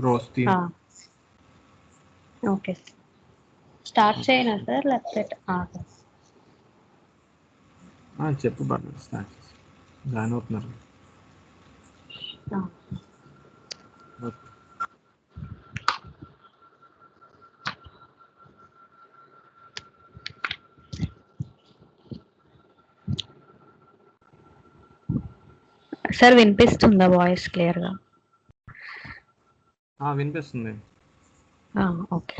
Rose థీమ్. Okay, start చేయనా sir లేకపోతే చెప్పు బాగా స్టార్ట్ చేసి జాయిన్ అవుతున్నారు. ఓకే. సార్ వినిపిస్తుందా వాయిస్ క్లియర్గా? వినిపిస్తుంది. ఓకే.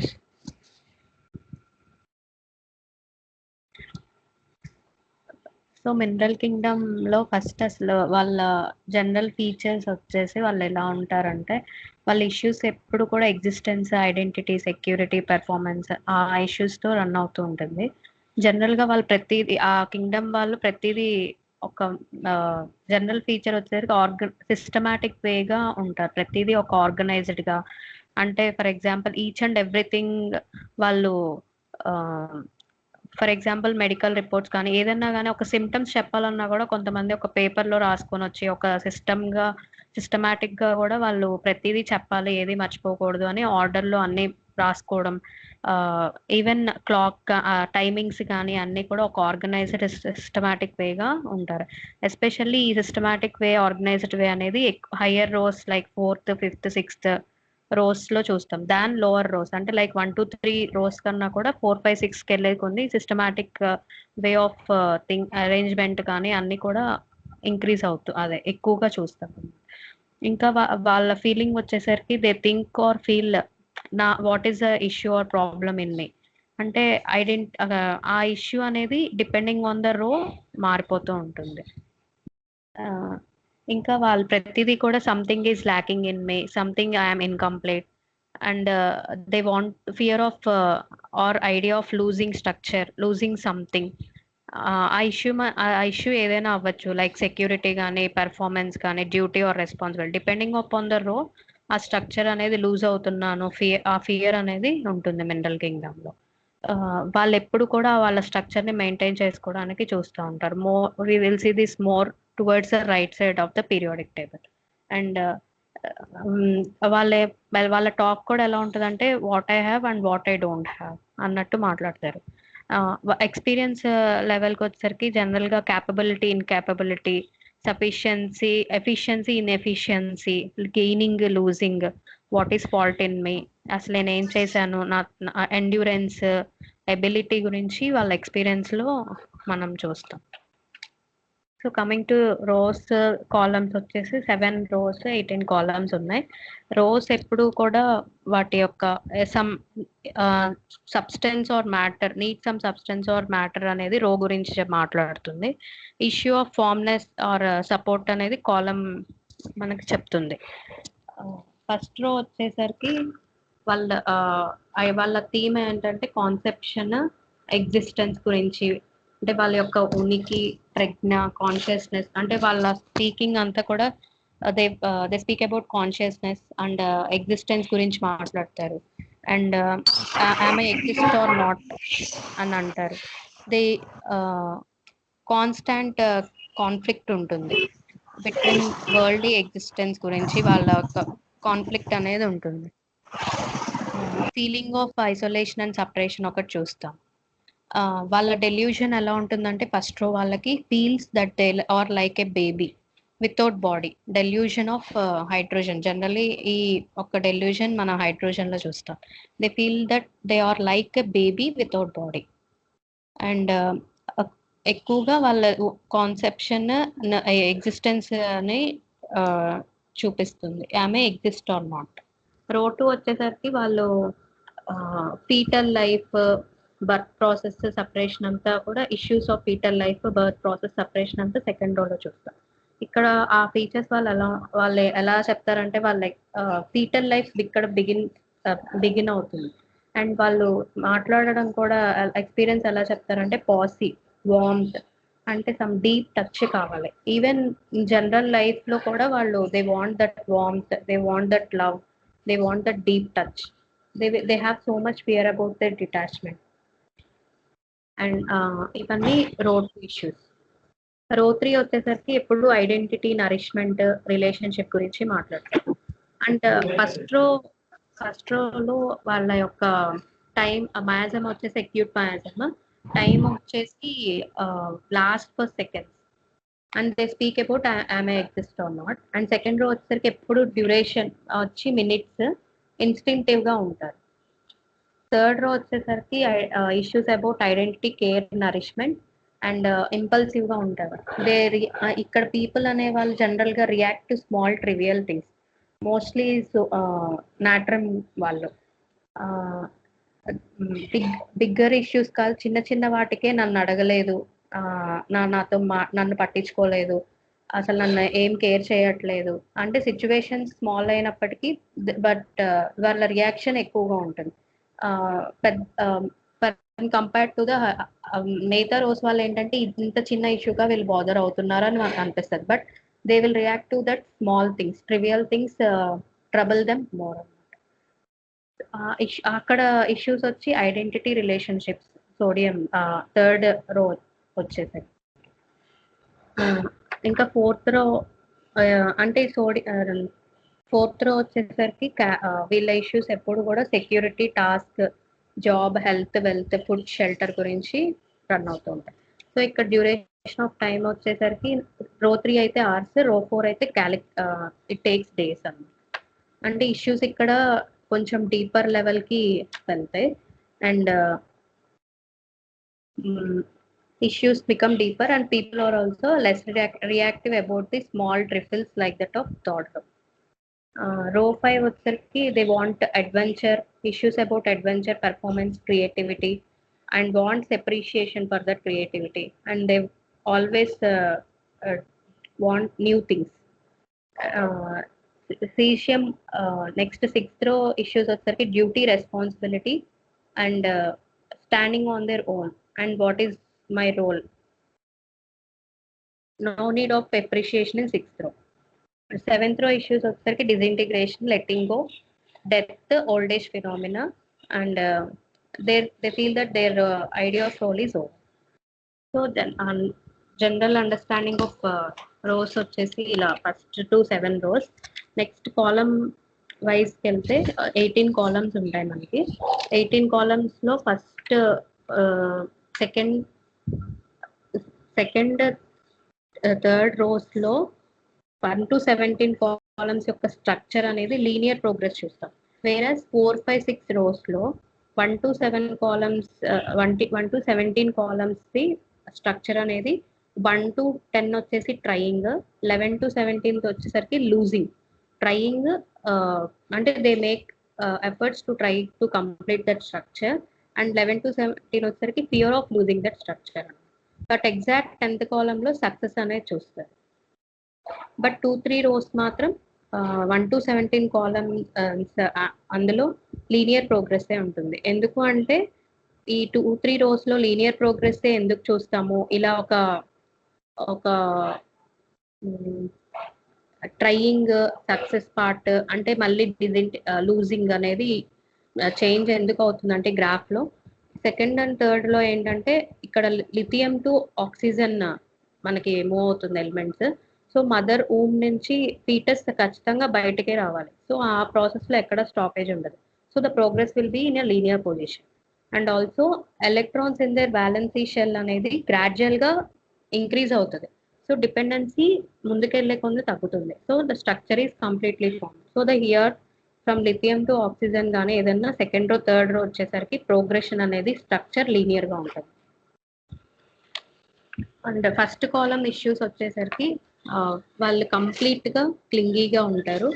సో మినరల్ కింగ్డమ్లో ఫస్ట్ అసలు వాళ్ళ జనరల్ ఫీచర్స్ వచ్చేసి వాళ్ళు ఎలా ఉంటారంటే, వాళ్ళ ఇష్యూస్ ఎప్పుడు కూడా ఎగ్జిస్టెన్స్, ఐడెంటిటీ, సెక్యూరిటీ, పెర్ఫార్మెన్స్ ఆ ఇష్యూస్తో రన్ అవుతూ ఉంటుంది. జనరల్గా వాళ్ళు ప్రతిదీ ఆ కింగ్డమ్ వాళ్ళు ప్రతిదీ ఒక జనరల్ ఫీచర్ వచ్చేసరికి సిస్టమాటిక్ వేగా ఉంటారు. ప్రతిదీ ఒక ఆర్గనైజ్డ్గా, అంటే for example each and everything వాళ్ళు ఫర్ ఎగ్జాంపుల్ మెడికల్ రిపోర్ట్స్ కానీ ఏదన్నా కానీ ఒక సిమ్టమ్స్ చెప్పాలన్నా కూడా కొంతమంది ఒక పేపర్లో రాసుకొని వచ్చి ఒక సిస్టమాటిక్గా కూడా వాళ్ళు ప్రతిదీ చెప్పాలి, ఏది మర్చిపోకూడదు అని ఆర్డర్లో అన్ని రాసుకోవడం. ఈవెన్ క్లాక్ టైమింగ్స్ కానీ అన్నీ కూడా ఒక ఆర్గనైజ్డ్ సిస్టమాటిక్ వేగా ఉంటారు. ఎస్పెషల్లీ ఈ సిస్టమాటిక్ వే, ఆర్గనైజ్డ్ వే అనేది higher rose like 4th, 5th, 6th రోస్లో చూస్తాం. దాని లోవర్ రోస్ అంటే లైక్ 1 to 3 రోస్ కన్నా కూడా 4, 5, 6కి వెళ్ళే కొన్ని సిస్టమాటిక్ వే ఆఫ్ అరేంజ్మెంట్ కానీ అన్నీ కూడా ఇంక్రీజ్ అవుతూ అదే ఎక్కువగా చూస్తాం. ఇంకా వాళ్ళ ఫీలింగ్ వచ్చేసరికి they think or feel what is the issue or problem in me అంటే ఆ ఇష్యూ అనేది డిపెండింగ్ ఆన్ ద రో మారిపోతూ ఉంటుంది. ఇంకా వాళ్ళు ప్రతిదీ కూడా something is lacking in me, something I'm incomplete and they want fear of or idea of losing structure, losing something. ఆ ఇష్యూ ఏదైనా అవ్వచ్చు, లైక్ సెక్యూరిటీ కానీ, పెర్ఫార్మెన్స్ కానీ, duty or responsibility depending upon the row ఆ structure అనేది loose అవుతున్నాను, ఆ fear అనేది ఉంటుంది మినరల్ కింగ్డమ్లో. వాళ్ళు ఎప్పుడు కూడా వాళ్ళ స్ట్రక్చర్ని మెయింటైన్ చేసుకోవడానికి చూస్తూ ఉంటారు. We will see this more towards the right side of the periodic table. And వాళ్ళ టాక్ కూడా ఎలా ఉంటుందంటే what I have and what I don't have అన్నట్టు మాట్లాడతారు. ఎక్స్పీరియన్స్ లెవెల్కి వచ్చేసరికి జనరల్గా capability, incapability, sufficiency, efficiency, inefficiency, gaining, losing, what is fault in me, అసలు నేను ఏం చేశాను, నా ఎండ్యూరెన్స్, ఎబిలిటీ గురించి వాళ్ళ ఎక్స్పీరియన్స్లో మనం చూస్తాం. So coming to rows columns వచ్చేసి 7 rows 18 columns ఉన్నాయి. రోస్ ఎప్పుడు కూడా వాటి యొక్క some substance or matter, some substance or matter అనేది రో గురించి మాట్లాడుతుంది. Issue of firmness or support అనేది కాలం మనకి చెప్తుంది. ఫస్ట్ రో వచ్చేసరికి వాళ్ళ థీమ్ ఏంటంటే కాన్సెప్షన్, ఎగ్జిస్టెన్స్ గురించి, అంటే వాళ్ళ యొక్క ఉనికి, ప్రజ్ఞ, కాన్షియస్నెస్, అంటే వాళ్ళ స్పీకింగ్ అంతా కూడా they speak about consciousness and existence గురించి మాట్లాడతారు. అండ్ ఆమె ఎగ్జిస్ట్ ఆర్ నాట్ అని అంటారు. దే కాన్స్టాంట్ కాన్ఫ్లిక్ట్ ఉంటుంది బిట్వీన్ వరల్డ్ ఎగ్జిస్టెన్స్ గురించి, వాళ్ళ యొక్క కాన్ఫ్లిక్ట్ అనేది ఉంటుంది. Feeling of isolation and separation ఒకటి చూస్తాం. వాళ్ళ డెల్యూషన్ ఎలా ఉంటుందంటే ఫస్ట్ రో వాళ్ళకి feels that they are like a baby without body, delusion of hydrogen. Generally ఈ ఒక్క డెల్యూషన్ మన హైడ్రోజన్లో చూస్తాం. They feel that they are like a baby without body. And ఎక్కువగా వాళ్ళ కాన్సెప్షన్, ఎగ్జిస్టెన్స్ అని చూపిస్తుంది. ఆమె ఎగ్జిస్ట్ ఆర్ నాట్. రో 2 వచ్చేసరికి వాళ్ళు fetal life, birth process, separation అంతా కూడా issues of fetal life, birth process, separation అంతా సెకండ్ రోలో చూస్తాం. ఇక్కడ ఆ ఫీచర్స్ వాళ్ళు ఎలా చెప్తారంటే వాళ్ళ ఫీటల్ లైఫ్ ఇక్కడ బిగిన్ అవుతుంది. అండ్ వాళ్ళు మాట్లాడడం కూడా ఎక్స్పీరియన్స్ ఎలా చెప్తారంటే పాసీ, వార్మ్త్, అంటే సమ్ డీప్ టచ్ కావాలి. ఈవెన్ జనరల్ లైఫ్లో కూడా వాళ్ళు they want that warmth, they want that love, they want that deep touch. They have so much fear about that detachment. And ఇవన్నీ రో 2 ఇష్యూస్. రో 3 వచ్చేసరికి ఎప్పుడు ఐడెంటిటీ, నరిష్మెంట్, రిలేషన్షిప్ గురించి మాట్లాడతారు. అండ్ ఫస్ట్ రోలో వాళ్ళ యొక్క టైం మ్యాజమ్ వచ్చేసి అక్యూట్ మ్యాజమ్ టైం వచ్చేసి last for seconds and they speak about I exist or not. And second row వచ్చేసరికి ఎప్పుడు డ్యూరేషన్ వచ్చి మినిట్స్ ఇన్స్టింక్టివ్ గా ఉంటారు. థర్డ్ రో వచ్చేసరికి issues about identity, care, nourishment and impulsive గా ఉంటారు. ఇక్కడ పీపుల్ అనే వాళ్ళు జనరల్ గా react to small trivial things, mostly natrum వాళ్ళు బిగ్గర్ ఇష్యూస్ కాదు, చిన్న చిన్న వాటికే నన్ను అడగలేదు, నన్ను పట్టించుకోలేదు, అసలు నన్ను ఏం కేర్ చేయట్లేదు అంటే సిచ్యువేషన్ స్మాల్ అయినప్పటికీ బట్ వాళ్ళ రియాక్షన్ ఎక్కువగా ఉంటుంది. కంపేర్డ్ టు ద మిగతా రోస్ వాళ్ళు ఏంటంటే ఇంత చిన్న ఇష్యూగా వీళ్ళు బాదర్ అవుతున్నారని నాకు అనిపిస్తుంది. But they will react to that small things, trivial things trouble them more. అక్కడ ఇష్యూస్ వచ్చి identity, relationships, sodium third row వచ్చేసాయి. ఇంకా ఫోర్త్ రో అంటే ఫోర్త్ రో వచ్చేసరికి వీళ్ళ ఇష్యూస్ ఎప్పుడు కూడా security, task, job, health, wealth, food, shelter గురించి రన్ అవుతూ ఉంటాయి. సో ఇక్కడ డ్యూరేషన్ ఆఫ్ టైం వచ్చేసరికి రో 3 అయితే అవర్స్, రో 4 అయితే ఇట్ టేక్స్ డేస్ అన్నమాట. అంటే ఇష్యూస్ ఇక్కడ కొంచెం డీపర్ లెవెల్కి వెళ్తాయి and issues become deeper and people are also less reactive about the small trifles like that of third row. Row 5 వచ్చరికి they want adventure, issues about adventure, performance, creativity and wants appreciation for that creativity and they always want new things. Cesium next 6th row issues వచ్చరికి duty, responsibility and standing on their own and what is my role. No need of appreciation in 6th row. 7th row issues వచ్చరికి disintegration, letting go, death, old age phenomena and they feel that their idea of role is over. So then general understanding of rows వచ్చేసి ఇలా first to 7 rows. Next column wise వెళ్తే 18 columns ఉంటాయి మనకి. 18 columns లో first second third rose లో 1 to 17 columns యొక్క structure అనేది linear progress చూస్తాం. వేరస్ 4, 5, 6 రోస్ లో 1 to 7 columns 1 to 17 columns the structure అనేది 1 to 10 వచ్చేసి ట్రయింగ్, 11 to 17 వచ్చేసరికి లూజింగ్. ట్రయింగ్ అంటే they make efforts to try to complete that structure and 11 to 17 వచ్చేసరికి fear of losing that structure. But exact 10th కాలంలో success అనేది చూస్తారు. But 2-3 rose మాత్రం 1 to 17 columns అందులో లీనియర్ ప్రోగ్రెస్ ఉంటుంది. ఎందుకు అంటే ఈ 2-3 రోస్ లో లీనియర్ ప్రోగ్రెస్ ఎందుకు చూస్తాము, ఇలా ఒక ట్రయింగ్ సక్సెస్ పార్ట్ అంటే మళ్ళీ లూజింగ్ అనేది చేంజ్ ఎందుకు అవుతుంది అంటే గ్రాఫ్ లో సెకండ్ అండ్ థర్డ్ లో ఏంటంటే ఇక్కడ లిథియం టు ఆక్సిజన్ మనకి మూవ్ అవుతుంది ఎలిమెంట్స్. సో మదర్ ఊమ్ నుంచి ఫీటస్ ఖచ్చితంగా బయటకే రావాలి. సో ఆ ప్రాసెస్ లో ఎక్కడ స్టాపేజ్ ఉండదు. So the progress will be in a linear position and also electrons in their valency shell అనేది గ్రాడ్యువల్ గా ఇంక్రీజ్ అవుతుంది. సో డిపెండెన్సీ ముందుకెళ్లే కొంది తగ్గుతుంది. So the structure is completely form. So the here from lithium to oxygen కానీ ఏదన్నా second row third row వచ్చేసరికి progression అనేది స్ట్రక్చర్ లీనియర్ గా ఉంటుంది. అండ్ ఫస్ట్ కాలం ఇష్యూస్ వచ్చేసరికి వాళ్ళు కంప్లీట్ గా క్లింగీగా ఉంటారు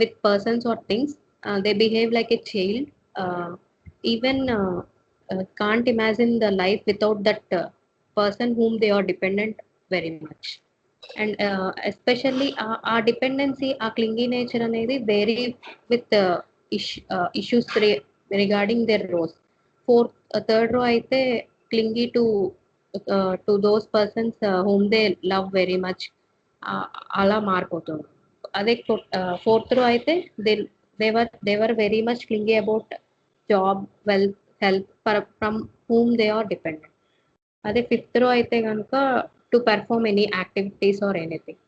with persons or things. They behave like a child, even can't imagine the life without that person whom they are dependent very much. And especially ఆ dependency, ఆ clingy nature అనేది vary with issues regarding their rows. Third row అయితే clingy to those persons whom they love very much, అలా మారిపోతుంది. అదే fourth row అయితే they are very much clingy about job, wealth, health from whom they are dependent. అదే fifth row అయితే కనుక to perform any activities or anything.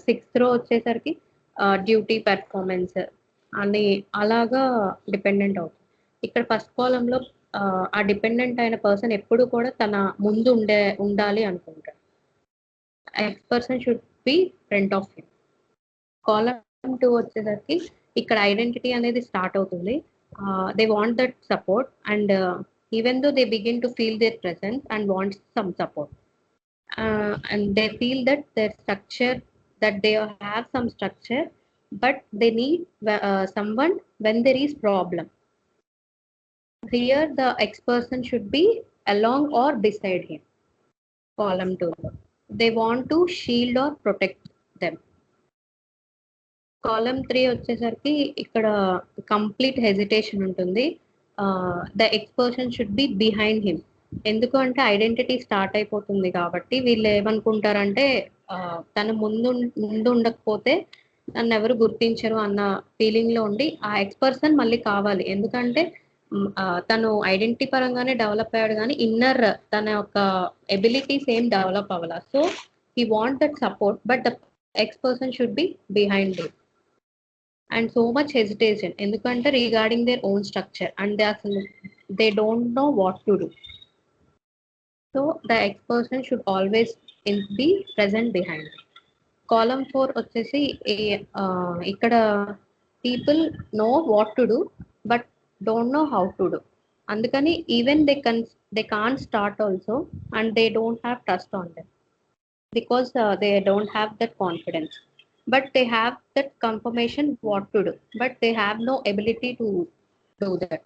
Sixth row వచ్చేసరికి duty performance అని అలాగా డిపెండెంట్ అవుతుంది. ఇక్కడ ఫస్ట్ కాలంలో ఆ డిపెండెంట్ అయిన పర్సన్ ఎప్పుడు కూడా తన ముందు ఉండాలి అనుకుంటారు. Ex person should be front of him. Column 2 వచ్చేసరికి ఇక్కడ ఐడెంటిటీ అనేది స్టార్ట్ అవుతుంది. They want that support and even though they begin to feel their presence and want some support. And they feel that their structure, that they have some structure, but they need someone when there is problem. Here the ex person should be along or beside him. Column 2, they want to shield or protect them. Column 3 వచ్చేసరికి ఇక్కడ complete hesitation ఉంటుంది. The ex person should be behind him. ఎందుకు అంటే identity start అయిపోతుంది కాబట్టి వీళ్ళు ఏమనుకుంటారంటే తను ముందు ఉండకపోతే నన్ను ఎవరు గుర్తించరు అన్న ఫీలింగ్ లో ఉండి ఆ ఎక్స్ పర్సన్ మళ్ళీ కావాలి. ఎందుకంటే తను ఐడెంటిటీ పరంగానే డెవలప్ అయ్యాడు కానీ ఇన్నర్ తన యొక్క ఎబిలిటీస్ ఏం డెవలప్ అవ్వాల. So he want that support but the ex person should be behind him. And so much hesitation ఎందుకంటే regarding their own structure and they don't know what to do. So the ex person should always be present behind. Column 4 వచ్చేసి ఇక్కడ people know what to do but don't know how to do. అందుకని even they can't start also and they don't have trust on them because they don't have that confidence. But they have that confirmation what to do, but they have no ability to do that.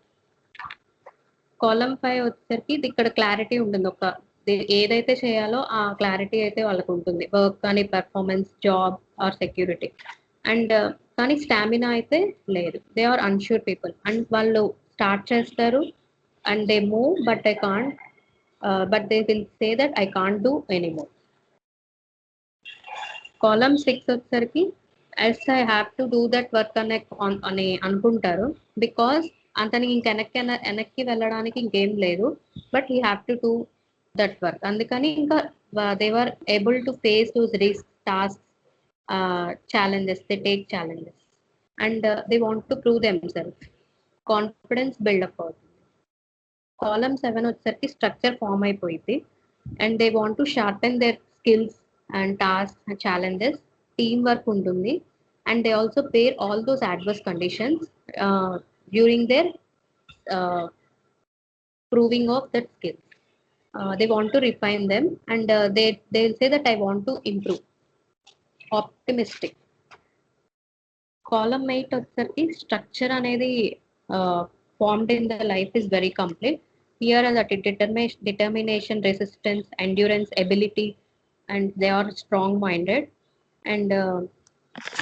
Column 5 వచ్చేసరికి ఇక్కడ clarity ఉంటుంది. ఒక ఏదైతే చేయాలో ఆ clarity అయితే వాళ్ళకు ఉంటుంది. వర్క్ కానీ performance, job or security. And కానీ స్టామినా అయితే లేదు. They are unsure people and వాళ్ళు స్టార్ట్ చేస్తారు and they move but I can't but they will say that I can't do anymore. Column 6 వచ్చేసరికి yes I have to do that work అని అనుకుంటారు because అతనికి వెనక్కి వెళ్ళడానికి ఇంకేం లేదు. But he have to do that work. అందుకని ఇంకా they were able to face those risk task challenges. They take challenges and they want to prove themself. Confidence buildup అవుతుంది. కాలమ్ 7 వచ్చేసరికి స్ట్రక్చర్ ఫామ్ అయిపోయింది and they want to sharpen their skills and tasks and challenges. Teamwork ఉంటుంది and they also bear all those adverse conditions during their proving of that skills. They want to refine them and they'll say that I want to improve. Optimistic. Column 8 వచ్చేసరికి structure అనేది formed in the life is very complete. Here are the determination, resistance, endurance, ability, and they are strong minded and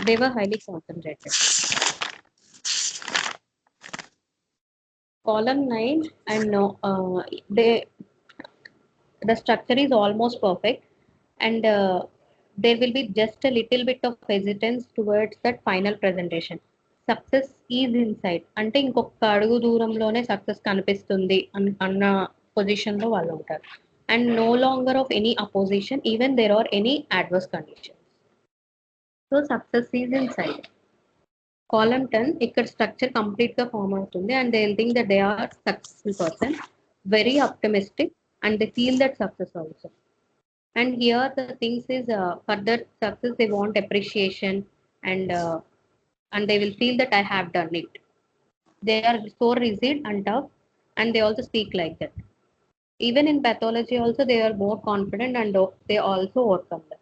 they were highly concentrated. Column 9 and the structure is almost perfect and there will be just a little bit of hesitance towards that final presentation. Success is inside అంటే ఇంకొక అడుగు దూరంలోనే success కనిపిస్తుంది అన్న position లో వాళ్ళు ఉంటారు. And no longer of any opposition, even there are any adverse conditions. So success is inside. Column 10, ఇక్కడ structure complete గా form అవుతుంది and they'll think that they are successful person, very optimistic and they feel that success also. And here the things is further success they want appreciation and they will feel that I have done it. They are so rigid and tough and they also speak like that. Even in pathology also they are more confident and they also overcome that.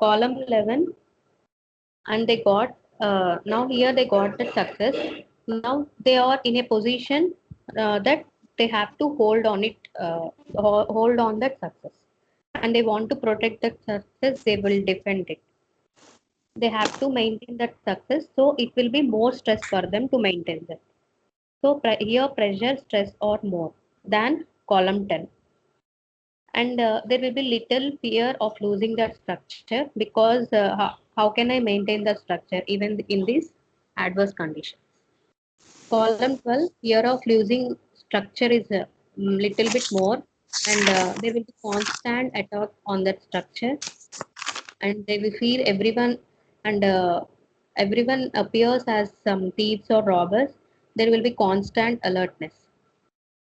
Column 11 and they got now here they got the success. Now they are in a position that they have to hold on it, hold on that success and they want to protect that success. They will defend it. They have to maintain that success, so it will be more stress for them to maintain that. So here pressure, stress or more than column 10 and there will be little fear of losing that structure because how can I maintain the structure even in these adverse conditions. Column 12, fear of losing structure is a little bit more and there will be constant attack on that structure and they will feel everyone and everyone appears as some thieves or robbers, there will be constant alertness.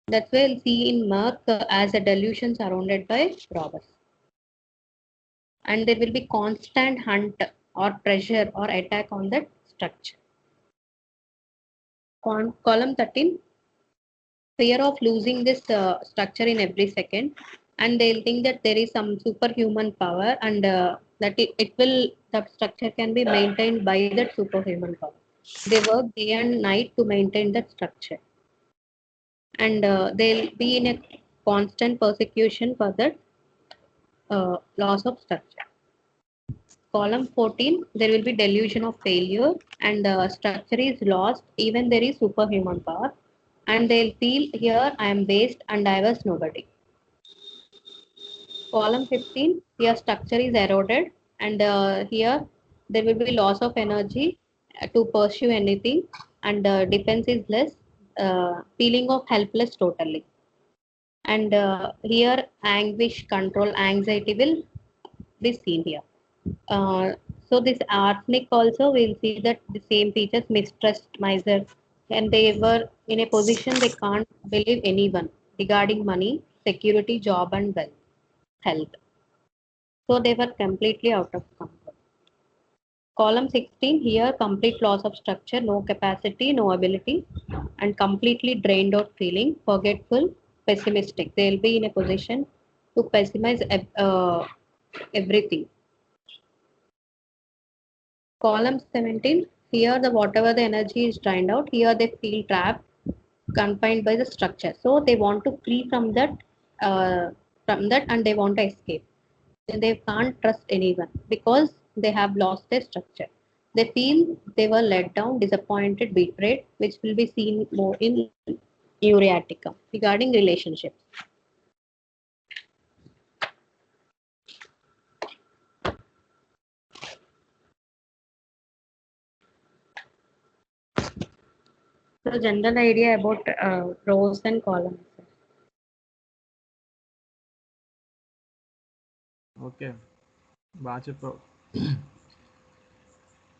That's why we'll see in Merck as a delusion surrounded by robbers. And there will be constant hunt or pressure or attack on that structure. Column 13, fear of losing this structure in every second, and they'll think that there is some superhuman power, and that that structure can be maintained by that superhuman power. They work day and night to maintain that structure, and they'll be in a constant persecution for that loss of structure. Column 14, there will be delusion of failure, and the structure is lost even there is superhuman power, and they'll feel here I am based and I was nobody. Column 15, here structure is eroded, and here there will be loss of energy to pursue anything, and defense is less, feeling of helpless totally. And here anguish, control, anxiety will be seen here. Uh, so this arsenic also we'll see that the same features, mistrust, miser, and they were in a position they can't believe anyone regarding money, security, job, and wealth, health. So they were completely out of control. Column 16, here complete loss of structure, no capacity, no ability, and completely drained out feeling, forgetful, pessimistic. They'll be in a position to pessimize everything. Column 17, here the whatever the energy is drained out, here they feel trapped, confined by the structure. So they want to flee from that, and they want to escape. They can't trust anyone because they have lost their structure. They feel they were let down, disappointed, betrayed, which will be seen more in Uriatica regarding relationships. So general idea about rows and columns. Okay, బాగా చెప్పావు.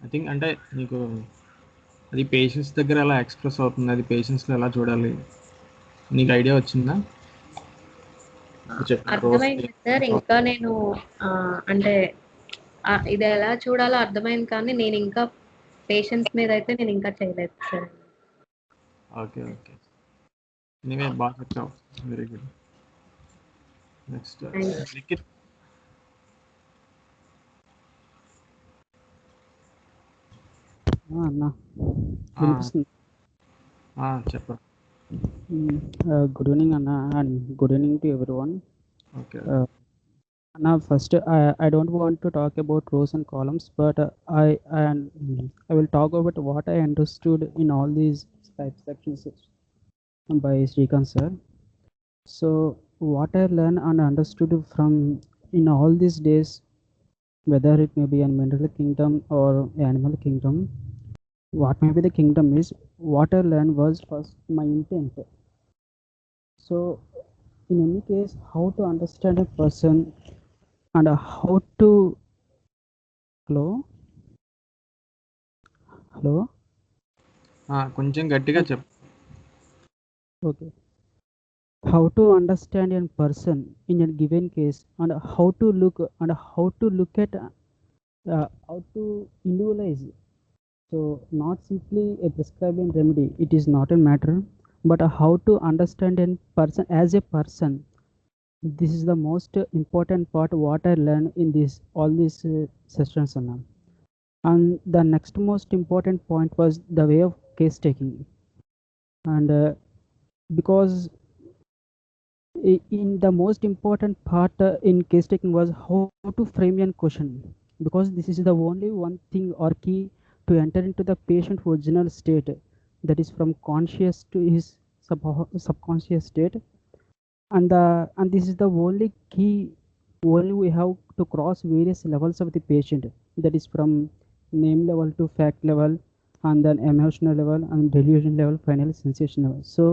I think అంటే నీకు అది patients దగ్గర ఎలా express అవుతుంది, అది పేషెంట్స్లో ఎలా చూడాలి, నీకు ఐడియా వచ్చిందా? అర్థమైంది సార్. ఇంకా నేను అంటే ఇది ఎలా చూడాలో అర్థమైంది, కానీ నేను ఇంకా పేషెంట్స్ మీద అయితే నేను ఇంకా చేయలేదు సార్. ఓకే ఓకే, నీవే బాగా చెప్పావు, వెరీ గుడ్. నెక్స్ట్ లిఖిత్. అన్నా వినిపిస్తుంది. చెప్పు. గుడ్ ఈవినింగ్ అన్న, and good evening to everyone. Okay అన్న, first I don't want to talk about rows and columns, but I will talk about what I understood in all these 5 sections by Srikanth sir. So what I learned and understood from in all these days, whether it may be a mineral kingdom or animal kingdom, what may be the kingdom is, what I learned was first my intent. So in any case, how to understand a person and how to hello కొంచెం గట్టిగా చెప్పు. okay, how to understand a person in a given case, and how to look at how to individualize. So not simply a prescribing remedy, it is not a matter, but how to understand a person as a person. This is the most important part what I learned in all these sessions. And the next most important point was the way of case taking, and because in the most important part in case taking was how to frame a question, because this is the only one thing or key to enter into the patient's original state, that is from conscious to his subconscious state, and this is the only key. Only we have to cross various levels of the patient, that is from name level to fact level, and then emotional level, and delusion level, finally sensation level. So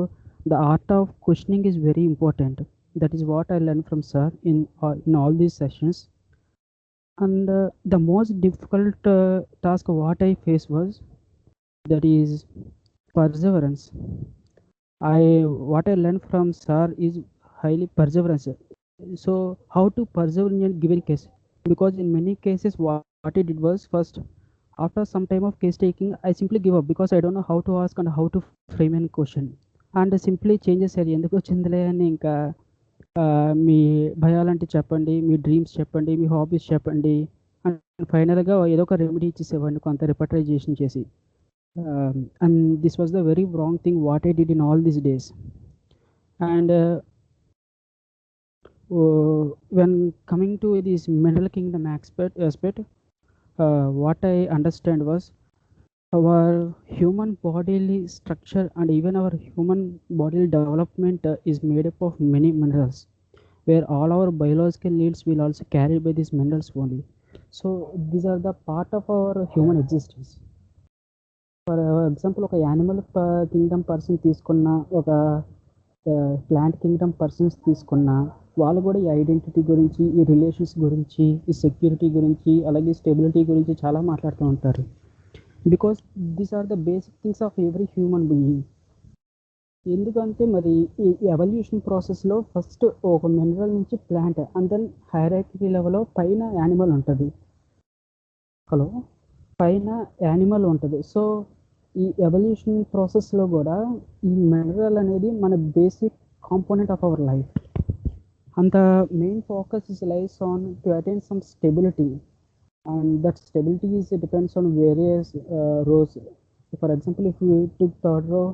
the art of questioning is very important. That is what I learned from sir in all these sessions. And the most difficult task what I faced was that is perseverance. What I learned from sir is highly perseverance. So how to persevere in a given case, because in many cases what I did was, first, after some time of case taking, I simply give up because I don't know how to ask and how to frame a question, and simply changes ఎందుకు వచ్చిందిలే అని ఇంకా మీ భయాలంటే చెప్పండి, మీ dreams చెప్పండి, మీ hobbies చెప్పండి, and ఫైనల్గా ఏదో ఒక రెమెడీ ఇచ్చేసేవాడిని కొంత రిపటరైజేషన్ చేసి. And this was the very wrong thing what I did in all these days. And when coming to this mineral kingdom aspect, what I understand was our human bodily structure and even our human bodily development is made up of many minerals, where all our biological needs will also carried by these minerals only. So these are the part of our human existence. For example, ఒక animal Kingdom person తీసుకున్న, ఒక plant Kingdom persons తీసుకున్న, వాళ్ళు కూడా ఈ identity గురించి, ఈ relations గురించి, ఈ సెక్యూరిటీ గురించి, అలాగే స్టెబిలిటీ గురించి చాలా మాట్లాడుతూ ఉంటారు. Because these are the basic things of every human being. ఎందుకంటే మరి ఈ ఎవల్యూషన్ ప్రాసెస్లో ఫస్ట్ ఒక మినరల్ నుంచి ప్లాంట్, అండ్ దెన్ హైరార్కీ లెవెల్లో పైన యానిమల్ ఉంటుంది. పైన యానిమల్ ఉంటుంది. సో ఈ ఎవల్యూషన్ ప్రాసెస్లో కూడా ఈ మినరల్ అనేది మన basic component of our life. And the main focus is lies on to attain some stability, and that stability depends on various rows. For example, if we took third row,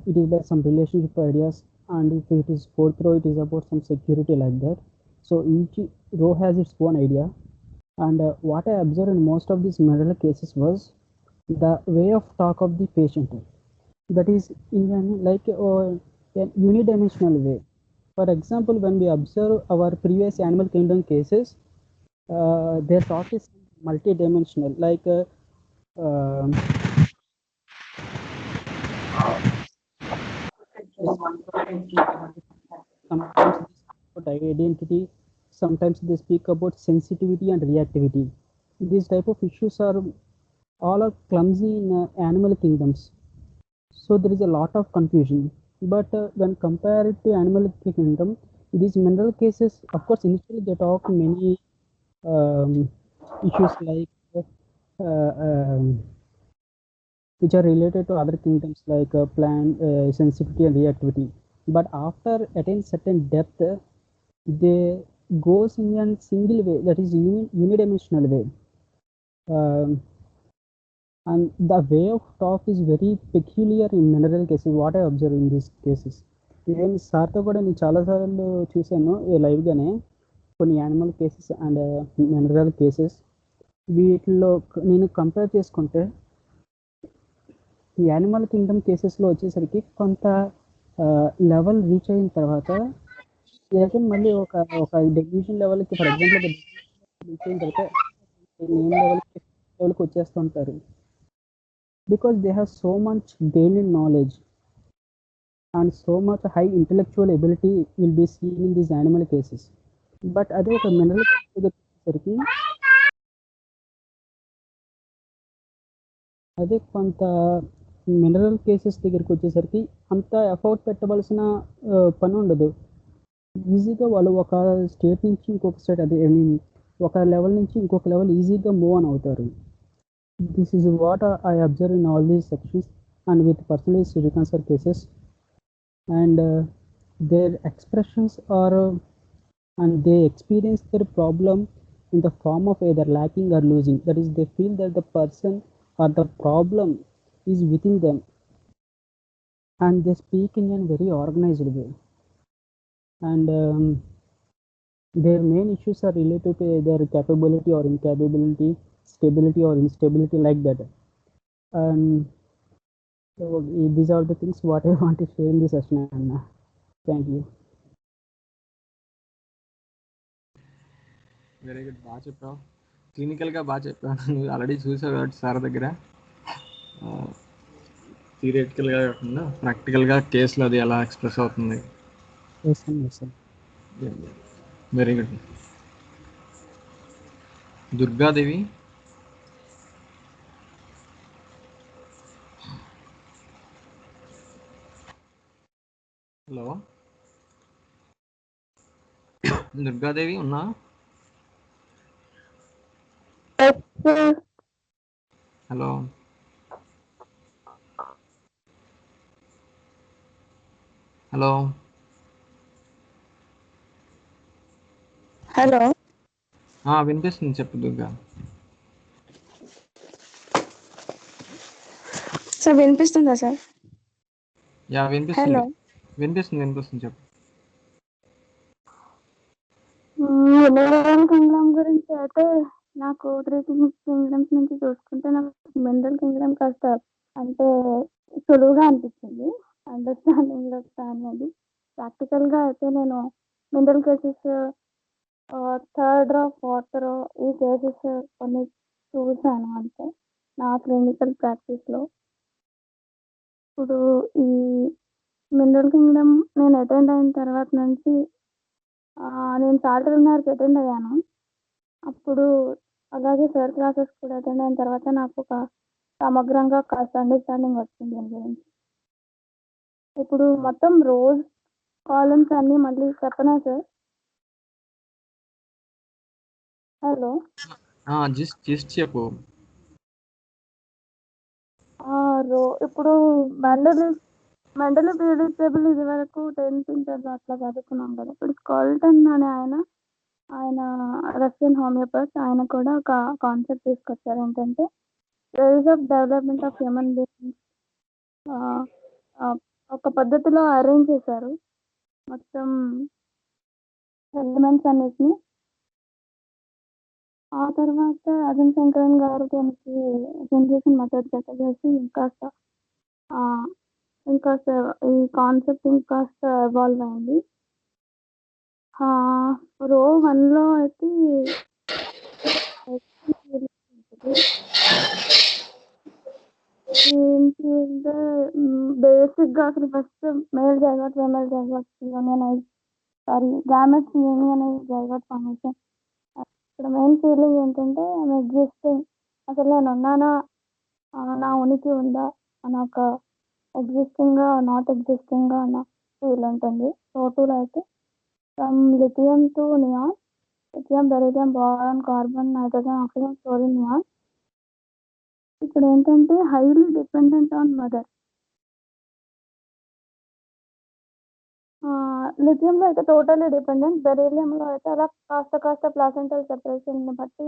it is by some relationship ideas, and if it is fourth row, it is about some security, like that. So each row has its own idea. And what I observed in most of these mineral cases was the way of talk of the patient, that is in like a unidimensional way. For example, when we observe our previous animal kingdom cases, their talk is multi-dimensional, like sometimes they speak about identity, sometimes they speak about sensitivity and reactivity. These type of issues are all are clumsy in animal kingdoms, so there is a lot of confusion. But when compared to animal kingdom, these mineral cases, of course, initially they talk many issues like which are related to other kingdoms, like plant sensitivity and reactivity. But after attain certain depth, they goes in a single way, that is unidimensional way. And the way of talk is very peculiar in mineral cases, what I observe in these cases. నేను సార్తో కూడా నేను చాలాసార్లు చూశాను లైవ్గానే కొన్ని animal cases and mineral cases. వీటిలో నేను compare చేసుకుంటే యానిమల్ కింగ్డమ్ కేసెస్లో వచ్చేసరికి కొంత లెవెల్ రీచ్ అయిన తర్వాత ఏదైతే మళ్ళీ ఒక డెఫినేషన్ లెవెల్కి, ఫర్ ఎగ్జాంపుల్ రీచ్ అయిన తర్వాత నేమ్ లెవెల్కి వచ్చేస్తుంటారు. Because they have so much gained knowledge and so much high intellectual ability will be seen in these animal cases. But అదే ఒక మినరల్ వచ్చేసరికి అదే కొంత మినరల్ కేసెస్ దగ్గరికి వచ్చేసరికి అంత ఎఫర్ట్ పెట్టవలసిన పని ఉండదు. ఈజీగా వాళ్ళు ఒక స్టేట్ నుంచి ఇంకొక స్టేట్, అదే ఐ మీన్ ఒక లెవెల్ నుంచి ఇంకొక లెవెల్ ఈజీగా మూవ్ ఆన్ అవుతారు. This is what I observe in all these sections and with personalized reconcile cases. And their expressions are and they experience their problem in the form of either lacking or losing. That is, they feel that the person or the problem is within them, and they speak in a very organized way. And their main issues are related to either capability or incapability, stability or instability, like that. And so these are the things what I want to share in this session, Anna. Thank you. Very good, బాగా చెప్పావు. క్లినికల్గా బాగా చెప్పావు. నువ్వు already చూసావు కాబట్టి sir దగ్గర థియరిటికల్గా కాకుండా ప్రాక్టికల్గా కేసులో అది ఎలా ఎక్స్ప్రెస్ అవుతుంది. Very good. Durgadevi. Hello Durgadevi ఉన్నా? హలో హలో హలో వినిపిస్తుంది, చెప్పు దుర్గా. సార్ వినిపిస్తుందా సార్? వినిపిస్తుంది. హలో వినిపిస్తుంది చెప్పు. మినరల్ కింగ్డమ్ గురించి అయితే నాకు 3 కింగ్డమ్స్ నుంచి చూసుకుంటే నాకు మినరల్ కింగ్డమ్ కాస్త అంటే సులువుగా అనిపించింది అండర్స్టాండింగ్ అనేది. ప్రాక్టికల్గా అయితే నేను మినరల్ కేసెస్, థర్డ్ రా ఫోర్త్ ఈ కేసెస్ కొన్ని చూసాను అంతే నా క్లినికల్ ప్రాక్టీస్లో. ఇప్పుడు ఈ మినరల్ కింగ్డమ్ నేను అటెండ్ అయిన తర్వాత నుంచి నేను చార్టర్‌నర్‌కి అటెండ్ అయ్యాను. అప్పుడు అలాగే సార్ క్లాసెస్ కూడా అటెండ్ అయిన తర్వాత నాకు ఒక సమగ్రంగా కాస్త అండర్‌స్టాండింగ్ వచ్చింది దీని గురించి. ఇప్పుడు మొత్తం రోస్ కాలమ్స్ అన్నీ మళ్ళీ చెప్పనా సార్? హలో జిస్ట్ చెప్పు. ఇప్పుడు మెంటల్ ప్రిడిక్టబుల్ ఇది వరకు 10th ఇంటర్‌లో అట్లా చదువుకున్నాం కదా. ఇప్పుడు స్కాల్టన్ అనే ఆయన రష్యన్ హోమియోపతి. ఆయన కూడా ఒక కాన్సెప్ట్ తీసుకొచ్చారు. ఏంటంటే race of development of human beings ఒక పద్ధతిలో అరేంజ్ చేశారు మొత్తం ఎలిమెంట్స్ అన్నిటిని. ఆ తర్వాత అజన్ శంకరన్ గారు దానికి జనరేషన్ మెథడ్ చేసి ఇంకాస్త ఈ కాన్సెప్ట్ ఇంకాస్త ఎవాల్వ్ అయింది. రో 1లో అయితే ఏంటి అంటే బేసిక్గా అసలు first male zygote female zygote union gametes union zygote formation. ఇక్కడ మెయిన్ ఫీలింగ్ ఏంటంటే ఎగ్జిస్టింగ్, అసలు నేను ఉన్నానా, నా ఉనికి ఉందా అని ఒక ఎగ్జిస్టింగ్గా నాట్ ఎగ్జిస్టింగ్గా అన్న ఫీల్ ఉంటుంది. సో 2లో అయితే from lithium to neon, lithium, beryllium, boron, carbon, nitrogen, oxygen, fluorine, neon. ఇక్కడ ఏంటంటే హైలీ డిపెండెంట్ ఆన్ మదర్. లిథియంలో అయితే టోటలీ డిపెండెంట్, బెరీలియంలో అయితే అలా కాస్త ప్లాసెంటల్ సెపరేషన్ని బట్టి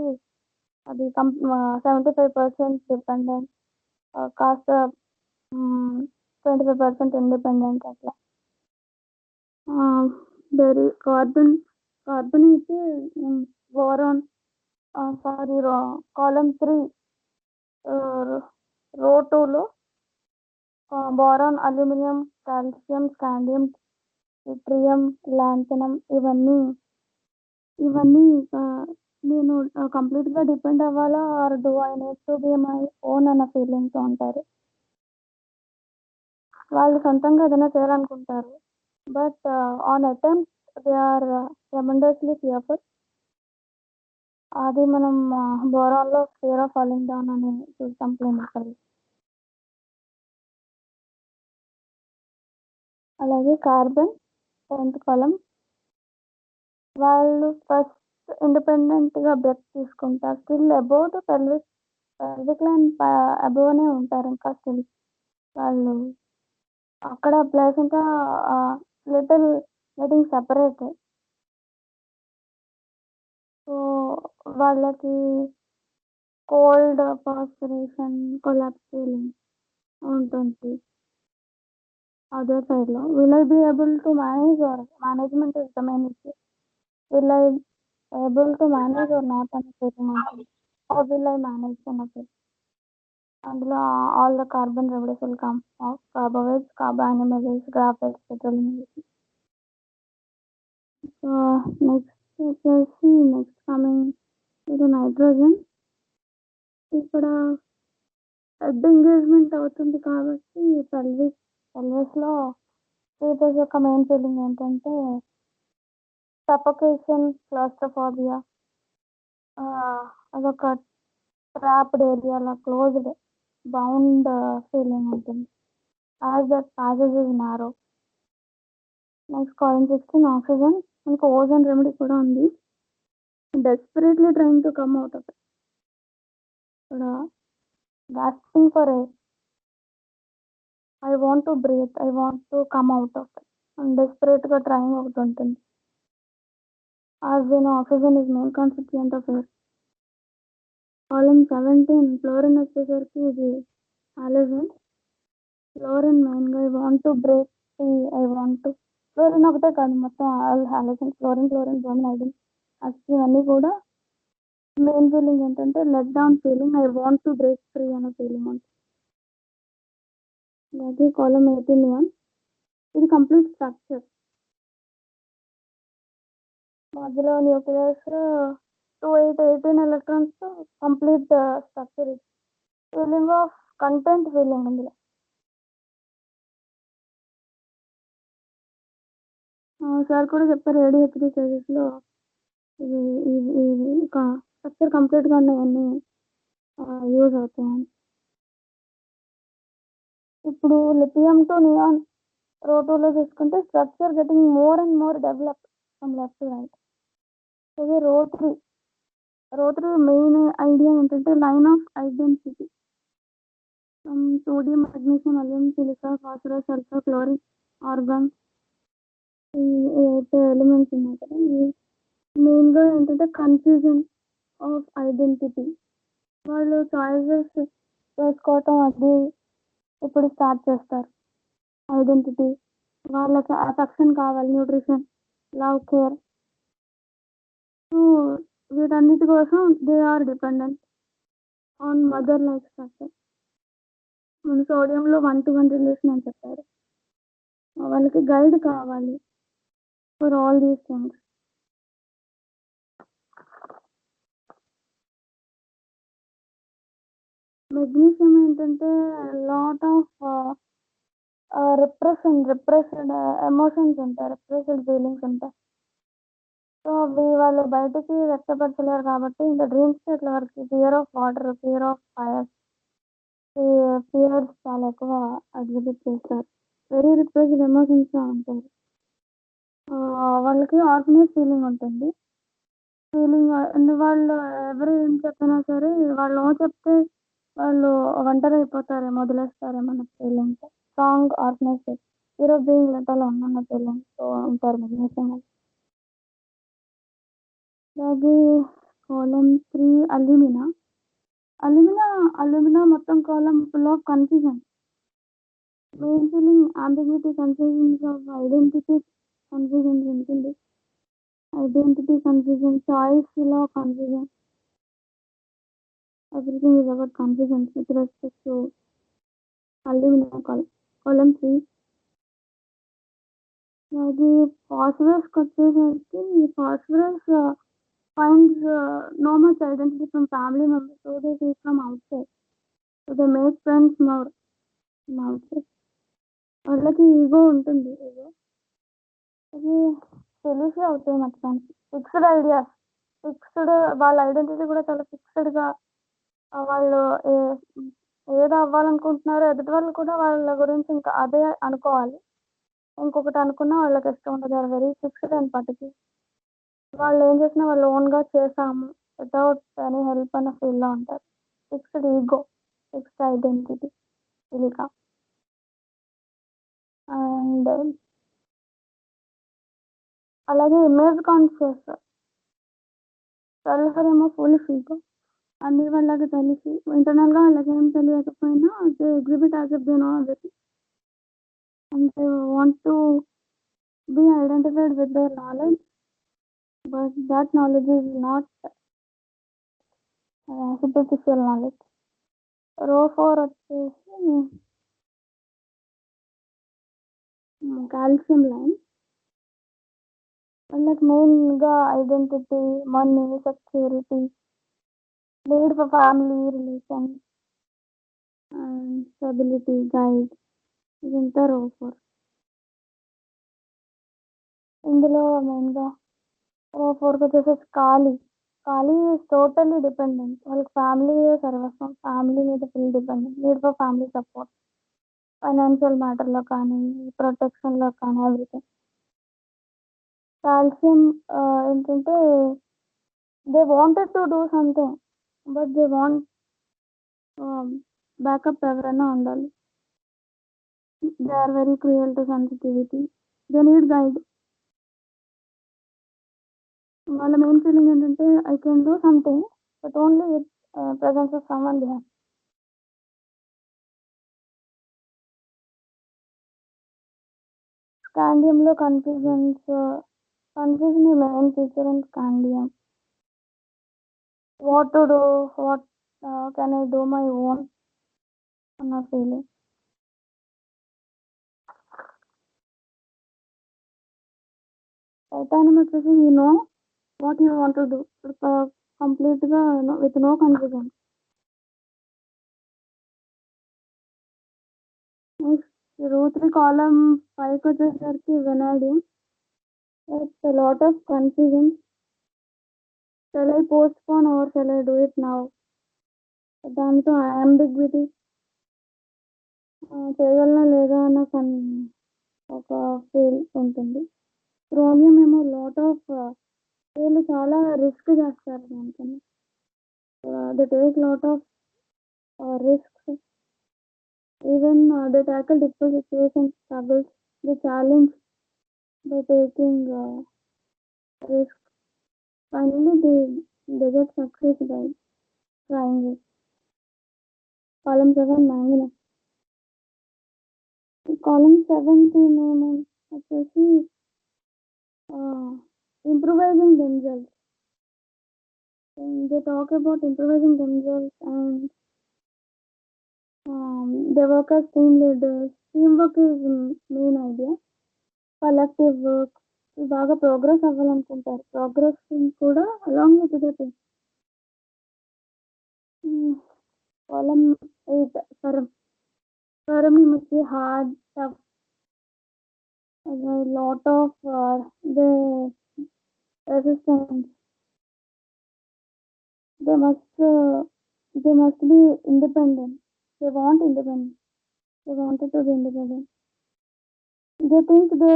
అది 75% డిపెండెంట్, కాస్త 25% ఇండిపెండెంట్ అట్లా. కార్బన్ అయితే బోరాన్ కాలమ్ 3 రో 2లో boron, aluminium, calcium, scandium, yttrium, lanthanum ఇవన్నీ నేను కంప్లీట్గా డిపెండ్ అవ్వాలా or do I need to be my own అన్న ఫీలింగ్తో ఉంటారు. వాళ్ళు సొంతంగా ఏదైనా చేయాలనుకుంటారు, but on attempt they are tremendously fearful. అది మనం బోరాన్లో ఫియర్ ఆఫ్ ఫాలింగ్ డౌన్ అని చూస్తాం క్లినికల్. అలాగే కార్బన్ 10th కాలం, వాళ్ళు ఫస్ట్ ఇండిపెండెంట్గా బ్రెత్ తీసుకుంటారు. Still above the pelvic line అబోవ్నే ఉంటారు. ఇంకా స్టిల్ వాళ్ళు అక్కడ placenta little getting separate. So వాళ్ళకి కోల్డ్ పర్స్పిరేషన్, కొలాప్స్ ఫీలింగ్ ఉంటుంది. అదర్ సైడ్లో will I be able to manage or management is the main issue. Will I able to manage or not అనే feeling ఉంటుంది. Or will I manage అన్న feeling. అందులో all the carbon residues will come off carbohydrates, కార్బోనిమేజ్, graphites, petroleum. Next coming ఇది nitrogen. ఇక్కడ head engagement అవుతుంది కాబట్టి పెల్విస్లో ఫీటస్ యొక్క మెయిన్ ఫీలింగ్ ఏంటంటే సఫోకేషన్, క్లాస్ట్రోఫోబియా, అదొక ట్రాప్డ్ ఏరియాలో క్లోజ్డ్ బౌండ్ ఫీలింగ్ ఉంటుంది. As that passage is narrow. Next column 16 oxygen. మనకు ఓజోన్ రెమెడీ కూడా ఉంది. Desperately trying to come out of it. ఇక్కడ gasping for air. I want to breathe, I want to come out of it. Desperate గా trying ఒకటి ఉంటుంది. As we know oxygen is main constituent of air. Column 17 fluorine వచ్చేసరికి ఇది halogen. Fluorine main గా I want to break the, I want to, fluorine ఒకటే కాదు మొత్తం all halogen, fluorine bromine iodine అసలు ఇవన్నీ కూడా మెయిన్ ఫీలింగ్ ఏంటంటే let down feeling, I want to break free అనే ఫీలింగ్ ఉంటుంది. అలాగే కాలమ్ 18 ఇది కంప్లీట్ స్ట్రక్చర్. మధ్యలో న్యూక్లియస్ 18 ఎలక్ట్రాన్స్ తో complete structure. Feeling of content feeling ఇందులో. సార్ కూడా చెప్పారు ADH3 కేసెస్ లో ఇది స్ట్రక్చర్ కంప్లీట్ గా ఉన్నవన్నీ యూజ్ అవుతాయని. ఇప్పుడు లిథియం టు నియాన్ రో 2 లో చూసుకుంటే structure getting more and more develop from left to right. ఇది రో 3 మెయిన్ ఐడియా ఏంటంటే line of identity. Sodium, magnesium, aluminium, silica, phosphorus, sulphur, chlorine, organ, ఈ 8 ఎలిమెంట్స్ ఉన్నాయి కదా. మెయిన్ గా ఏంటంటే కన్ఫ్యూజన్ ఆఫ్ ఐడెంటిటీ. వాళ్ళు చాయిసెస్ చేసుకోవటం అది ఇప్పుడు స్టార్ట్ చేస్తారు. ఐడెంటిటీ, వాళ్ళకి అఫెక్షన్ కావాలి, న్యూట్రిషన్, లవ్, కేర్. వీటన్నిటి కోసం they are dependent on mother like structure. మన సోడియంలో 1:1 రిలేషన్ అని చెప్పారు. వాళ్ళకి గైడ్ కావాలి for all these things. Magnesium ఏంటంటే లాట్ ఆఫ్ రిప్రెస్డ్ ఎమోషన్స్ ఉంటాయి, రిప్రెస్డ్ ఫీలింగ్స్ ఉంటాయి. సో అవి వాళ్ళు బయటకి వ్యక్తపరచలేరు కాబట్టి ఇంకా డ్రీమ్ స్టేట్ వరకు fear of water, fear of fire, fears చాలా ఎక్కువ ఎగ్జిబిట్ చేస్తారు. వెరీ రిప్రెస్డ్ ఎమోషన్స్ ఉంటాయి. వాళ్ళకి ఆర్గనైజ్ ఫీలింగ్ ఉంటుంది. ఫీలింగ్ వాళ్ళు ఎవరు ఏం చెప్పినా సరే వాళ్ళు చెప్తే వాళ్ళు ఒంటరి అయిపోతారేమో, వదిలేస్తారేమో అన్న feeling. Strong organise hero being lethal అన్న ఫీలింగ్ తో ఉంటారు మెగ్నీషియం. అలాగే కాలమ్ 3 అల్యూమినా. అల్యూమినా మొత్తం column full of confusion. Main feeling ambiguity, confusions of identity, confusions ఉంటుంది. ఐడెంటిటీ కన్ఫ్యూజన్, చాయిస్ లో confusion. Everything is about confusion with respect to alumina column 3. అలాగే phosphorus వచ్చేసరికి phosphorus finds no much identity from family members, so they take from outside. So they make friends more from outside. వాళ్ళకి ego ఉంటుంది. Ego అది తెలిసి అవుతాయి మొత్తానికి. Fixed ideas, fixed వాళ్ళ identity కూడా చాలా ఫిక్స్డ్గా. వాళ్ళు ఏదో అవ్వాలనుకుంటున్నారో ఎదుటి వాళ్ళు కూడా వాళ్ళ గురించి ఇంకా అదే అనుకోవాలి. ఇంకొకటి అనుకున్నా వాళ్ళకి ఇష్టం ఉండదు. Are very fixed and particular. వాళ్ళు ఏం చేసినా వాళ్ళు ఓన్గా చేసాము వితౌట్ ఎనీ హెల్ప్ అన్న ఫీల్లో ఉంటారు. Fixed ego, fixed identity, silica. And అలాగే ఇమేజ్ కాన్షియస్. సల్ఫర్ ఏమో ఫుల్ ఈగో. అన్ని వాళ్ళకి తెలిసి ఇంటర్నల్ గా వాళ్ళకి ఏం తెలియకపోయినా they exhibit as if they know everything and they want to be identified with their knowledge. But that knowledge is not superficial knowledge. Row 4 వచ్చేసి కాల్షియం లైన్. వాళ్ళకి మెయిన్గా identity, money, security, need for family relation and stability, guide. ఇదంతా రో 4. ఇందులో మెయిన్గా రో 4కి వచ్చేసి ఖాళీ. ఖాళీ ఈజ్ టోటల్లీ డిపెండెంట్. వాళ్ళకి ఫ్యామిలీ సర్వస్వం. ఫ్యామిలీ మీద full dependent. Need for family support. Financial మ్యాటర్‌లో కానీ, ప్రొటెక్షన్‌లో కానీ ఎవ్రీథింగ్. కాల్షియం ఏంటంటే they wanted to do something. But they want backup ఎవరైనా ఉండాలి. They are very cruel to sensitivity. They need guide. వాళ్ళ మెయిన్ ఫీలింగ్ ఏంటంటే I can do something but only with presence of someone behind. స్కాండియంలో confusion main feature in scandium. What to do, what can I do my own అన్న feeling. Titanium వచ్చేసి you know what you want to do. కంప్లీట్‌గా with no confusion. Next row 3 column 5కి వచ్చేసరికి vanadium. It's a lot of confusion. Shall I postpone or shall I do it now? దాంతో ambiguity. చేయగలనా లేదా అన్న ఒక feel ఉంటుంది. క్రోమియం ఏమో లాట్ ఆఫ్ వీళ్ళు చాలా రిస్క్ చేస్తారు దానికన్నా. They take lot of risks. Even they tackle difficult situations, struggles, they challenge by taking risk. Finally, they get success by trying it. Column 7 manganese. Column 7 కి మేము వచ్చేసి improvising themselves. They talk about improvising themselves and they work as team leaders. Teamwork is main idea. Collective work. బాగా progress అవ్వాలనుకుంటారు. Progress కూడా along with the team. Column 8 from వచ్చి hard tough. Lot of the resistance. They must be independent. They want independent. They wanted to be independent. They think they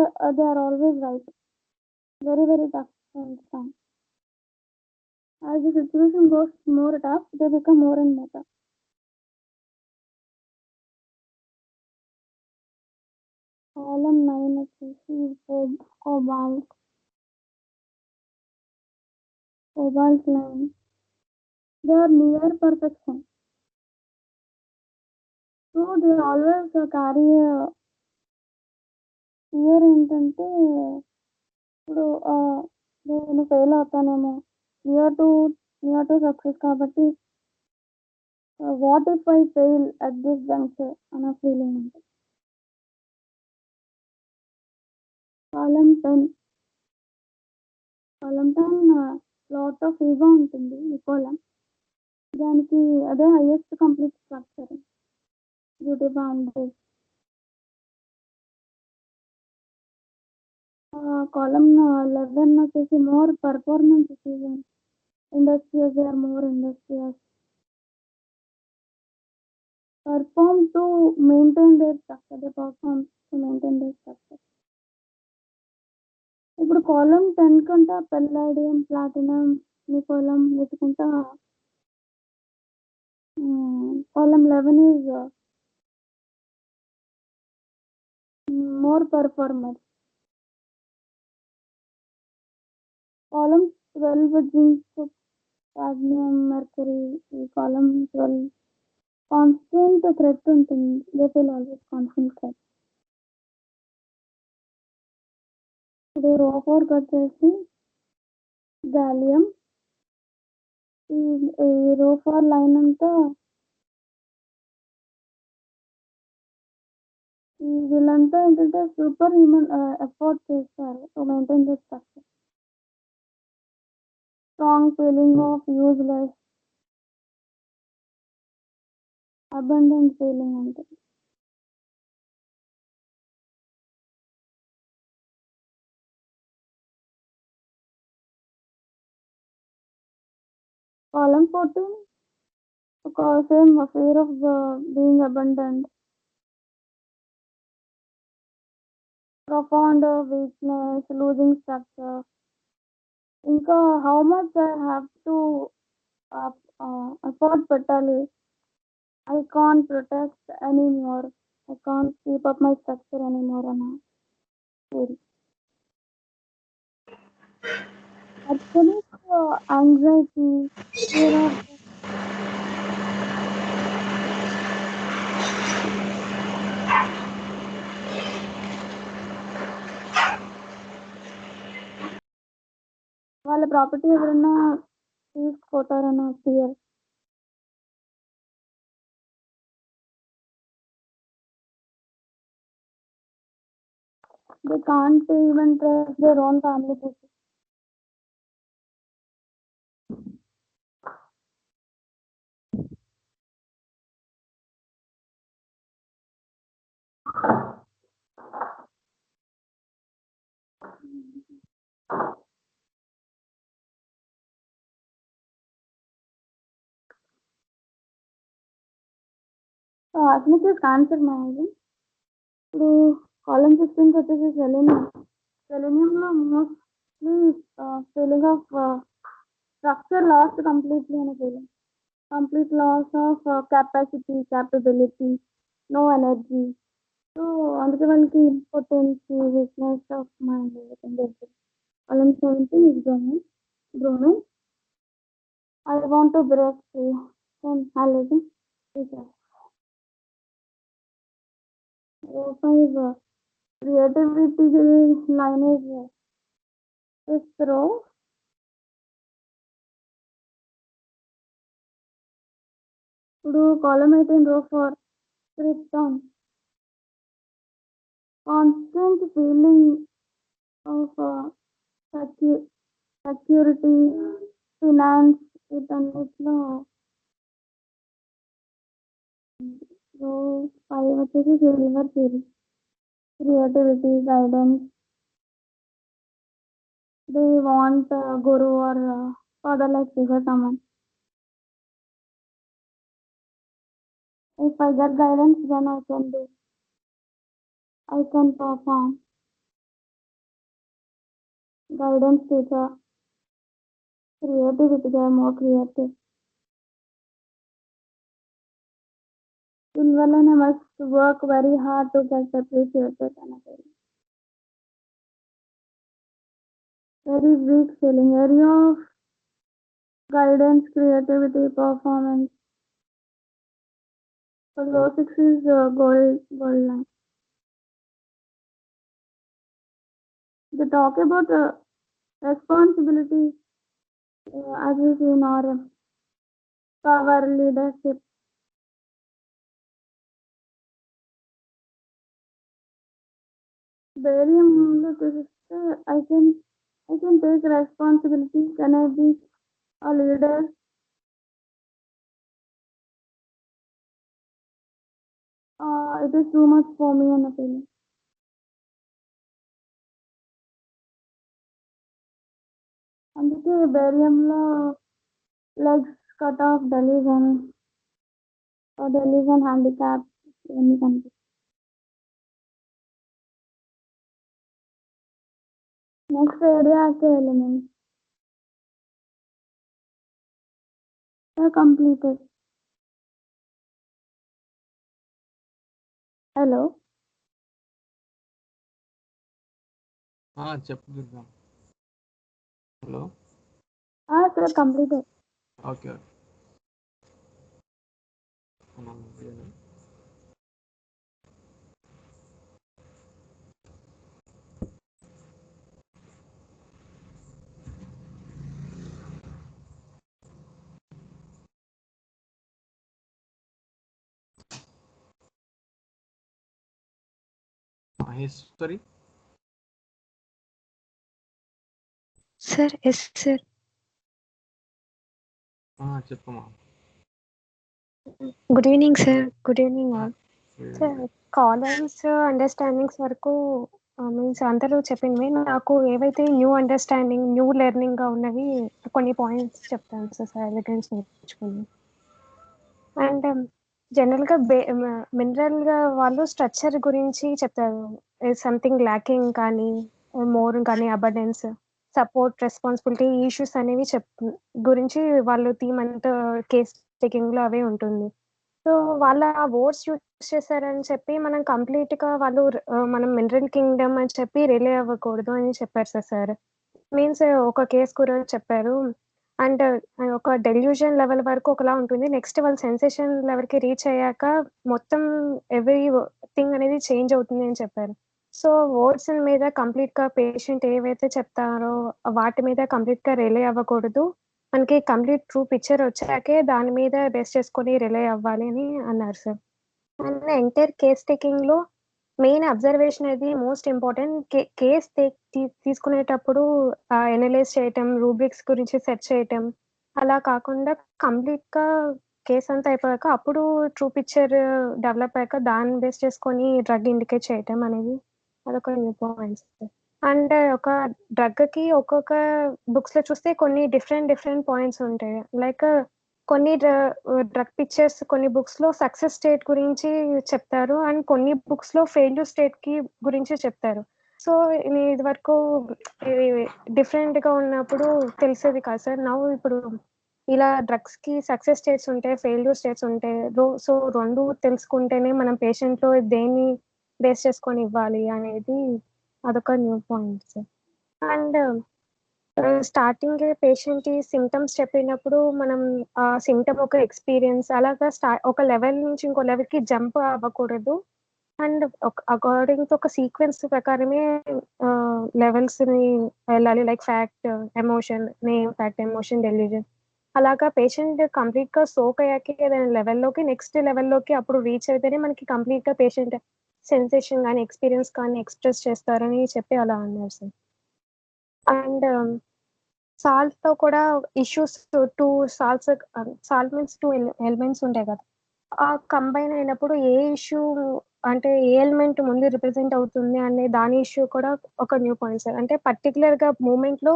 are always right. Very very tough and strong. As the situation goes more tough, they become more and more tough. Column 9 వచ్చేసి cobalt line. They are near perfection. So they always carry a fear ఏంటంటే ఇప్పుడు నేను fail అవుతానేమో, near to success కాబట్టి what if I fail at this juncture అన్న feeling ఉంటుంది. Column 10 lot of ego ఉంటుంది ఈ కాలమ్. దానికి అదే highest complete structure. Beauty boundaries. Column 11 వచ్చేసి more performance season. Industrious or more industrious. perform to maintain their structure. They perform to maintain their structure. ఇప్పుడు column 10 కంటే palladium, platinum, niccolum వెతుకుంటా column 11 is more performer. Column 12 zinc, cadmium, mercury. ఈ column 12 constant threat ఉంటుంది. They feel always constant threat. ఇప్పుడు row 4 వచ్చేసి gallium. ఈ రో 4 line అంతా వీళ్ళంతా ఏంటంటే సూపర్ హ్యూమన్ ఎఫర్ట్ చేస్తారు to maintain this structure. Strong feeling of useless, abundant feeling ఉంటుంది. Column 14, same fear of being abundant, profound weakness, losing structure. ఇంకా how much I have to effort పెట్టాలి. I can't protect anymore. I can't keep up my structure anymore అన్న theory. Actually, anxiety, fear of వాళ్ళ property ఎవరైనా తీసుకుపోతారన్న fear. They can't even trust their own family people. So Asmik is cancer managing. ఇప్పుడు column 16 వచ్చేసి selenium. సెలీనియంలో mostly feeling of structure lost completely అనే feeling. Complete loss of capacity, capability, no energy. So అందుకే వాళ్ళకి ఇంపార్టెన్సీ, weakness of mind తెలుసు. కాలం 17 is Bromine. I want to break free from allergy. Five, creativity line is throw. ఇప్పుడు కాలం 18 row for Krypton. Constant feeling of security, finance, వీటన్నిటిలో. So 5 వచ్చేసి silver theory. Creativity, guidance. They want guru or father like figure someone. If I get guidance, then I can do. I can perform. Guidance teacher. Creativity, they are more creative. Silverline, I must work very hard to get appreciated. Very weak feeling. Area of guidance, creativity, performance. So row 6 is gold line. They talk about responsibility as we see in RM. Power, leadership. Barium, I can take responsibility. Can I be a leader? It is too much for me and a feeling. అందుకే బేరియంలో legs cut off, delusion handicap ఇవన్నీ కనిపిస్తాయి. Next radioactive elements completed. Hello చెప్పు Durga. Hello. Sir completed. Okay. Maheshwari. Sir yes sir. చెప్పమ్మా. Good evening sir. Good evening all. Sir columns understandings వరకు means అందరూ చెప్పినవి నాకు ఏవైతే న్యూ అండర్‌స్టాండింగ్, న్యూ లెర్నింగ్‌గా ఉన్నవి కొన్ని పాయింట్స్ చెప్తాను సార్ సార్ దగ్గర నుంచి నేర్చుకున్నవి. అండ్ జనరల్‌గా మినరల్‌గా వాళ్ళు స్ట్రక్చర్ గురించి చెప్తారు. సంథింగ్ ల్యాకింగ్ కానీ, మోర్ కానీ అబండెన్స్, సపోర్ట్, రెస్పాన్సిబిలిటీ ఈ ఇష్యూస్ అనేవి గురించి వాళ్ళు థీమ్ అంతా కేస్ టేకింగ్‌లో అవే ఉంటుంది. సో, వాళ్ళ ఆ వర్డ్స్ యూజ్ చేశారని చెప్పి మనం కంప్లీట్‌గా మనం మినరల్ కింగ్‌డమ్ అని చెప్పి రిలే అవ్వకూడదు అని చెప్పారు సార్. మీన్స్ ఒక కేస్ గురించి చెప్పారు. అండ్ ఒక డెల్యూజన్ లెవెల్ వరకు ఒకలా ఉంటుంది. నెక్స్ట్ వాళ్ళు సెన్సేషన్ లెవెల్‌కి రీచ్ అయ్యాక మొత్తం ఎవ్రీ థింగ్ అనేది చేంజ్ అవుతుంది అని చెప్పారు. సో, వర్డ్స్ మీద కంప్లీట్‌గా పేషెంట్ ఏవైతే చెప్తారో వాటి మీద కంప్లీట్‌గా రిలే అవ్వకూడదు. మనకి కంప్లీట్ ట్రూ పిక్చర్ వచ్చాకే దాని మీద బేస్ చేసుకొని రిలే అవ్వాలి అని అన్నారు సార్. అండ్ ఎంటైర్ కేస్ టేకింగ్‌లో మెయిన్ అబ్జర్వేషన్ అనేది మోస్ట్ ఇంపార్టెంట్. కేస్ తీసుకునేటప్పుడు అనలైజ్ చేయటం, రూబ్రిక్స్ గురించి సెర్చ్ చేయటం, అలా కాకుండా కంప్లీట్‌గా కేస్ అంతా అయిపోయాక అప్పుడు ట్రూ పిక్చర్ డెవలప్ అయ్యాక దాన్ని బేస్ చేసుకొని డ్రగ్ ఇండికేట్ చేయటం అనేది అదొక న్యూ పాయింట్ సార్. అండ్ ఒక డ్రగ్‌కి ఒక్కొక్క బుక్స్‌లో చూస్తే కొన్ని డిఫరెంట్ పాయింట్స్ ఉంటాయి. లైక్ కొన్ని డ్రగ్ పిక్చర్స్ కొన్ని బుక్స్‌లో సక్సెస్ స్టేట్ గురించి చెప్తారు. అండ్ కొన్ని బుక్స్‌లో ఫెయిల్యూర్ స్టేట్‌కి గురించి చెప్తారు. సో, నేను ఇదివరకు ఇది డిఫరెంట్‌గా ఉన్నప్పుడు తెలిసేది కాదు సార్. ఇప్పుడు ఇలా డ్రగ్స్‌కి సక్సెస్ స్టేట్స్ ఉంటాయి, ఫెయిల్యూర్ స్టేట్స్ ఉంటాయి. సో, 2 తెలుసుకుంటేనే మనం పేషెంట్‌లో దేన్ని బేస్ చేసుకొని ఇవ్వాలి అనేది అదొక న్యూ పాయింట్ సార్. అండ్ స్టార్టింగే పేషెంట్‌కి సింప్టమ్స్ చెప్పినప్పుడు మనం ఆ సింప్టమ్ ఒక ఎక్స్‌పీరియన్స్ అలాగా ఒక లెవెల్ నుంచి ఇంకో లెవెల్‌కి జంప్ అవ్వకూడదు. అండ్ అకార్డింగ్ టు ఒక సీక్వెన్స్ ప్రకారమే లెవెల్స్‌ని వెళ్ళాలి. Like fact, emotion, name, fact, emotion, delusion. అలాగా పేషెంట్ కంప్లీట్‌గా సోక్ అయ్యాకే ఏదైనా లెవెల్‌లోకి నెక్స్ట్ లెవెల్‌లోకి అప్పుడు రీచ్ అయితేనే మనకి కంప్లీట్‌గా పేషెంట్ సెన్సేషన్ గాని, ఎక్స్‌పీరియన్స్ కానీ ఎక్స్‌ప్రెస్ చేస్తారని చెప్పి అలా అన్నారు సార్. అండ్ సాల్ట్‌తో కూడా issues 2 salts salt means 2 elements ఉంటాయి కదా! కంబైన్ అయినప్పుడు ఏ ఇష్యూ అంటే ఏ ఎలిమెంట్ ముందు రిప్రజెంట్ అవుతుంది అనే దాని ఇష్యూ కూడా ఒక న్యూ పాయింట్ సార్. అంటే పర్టిక్యులర్‌గా మూవ్‌మెంట్‌లో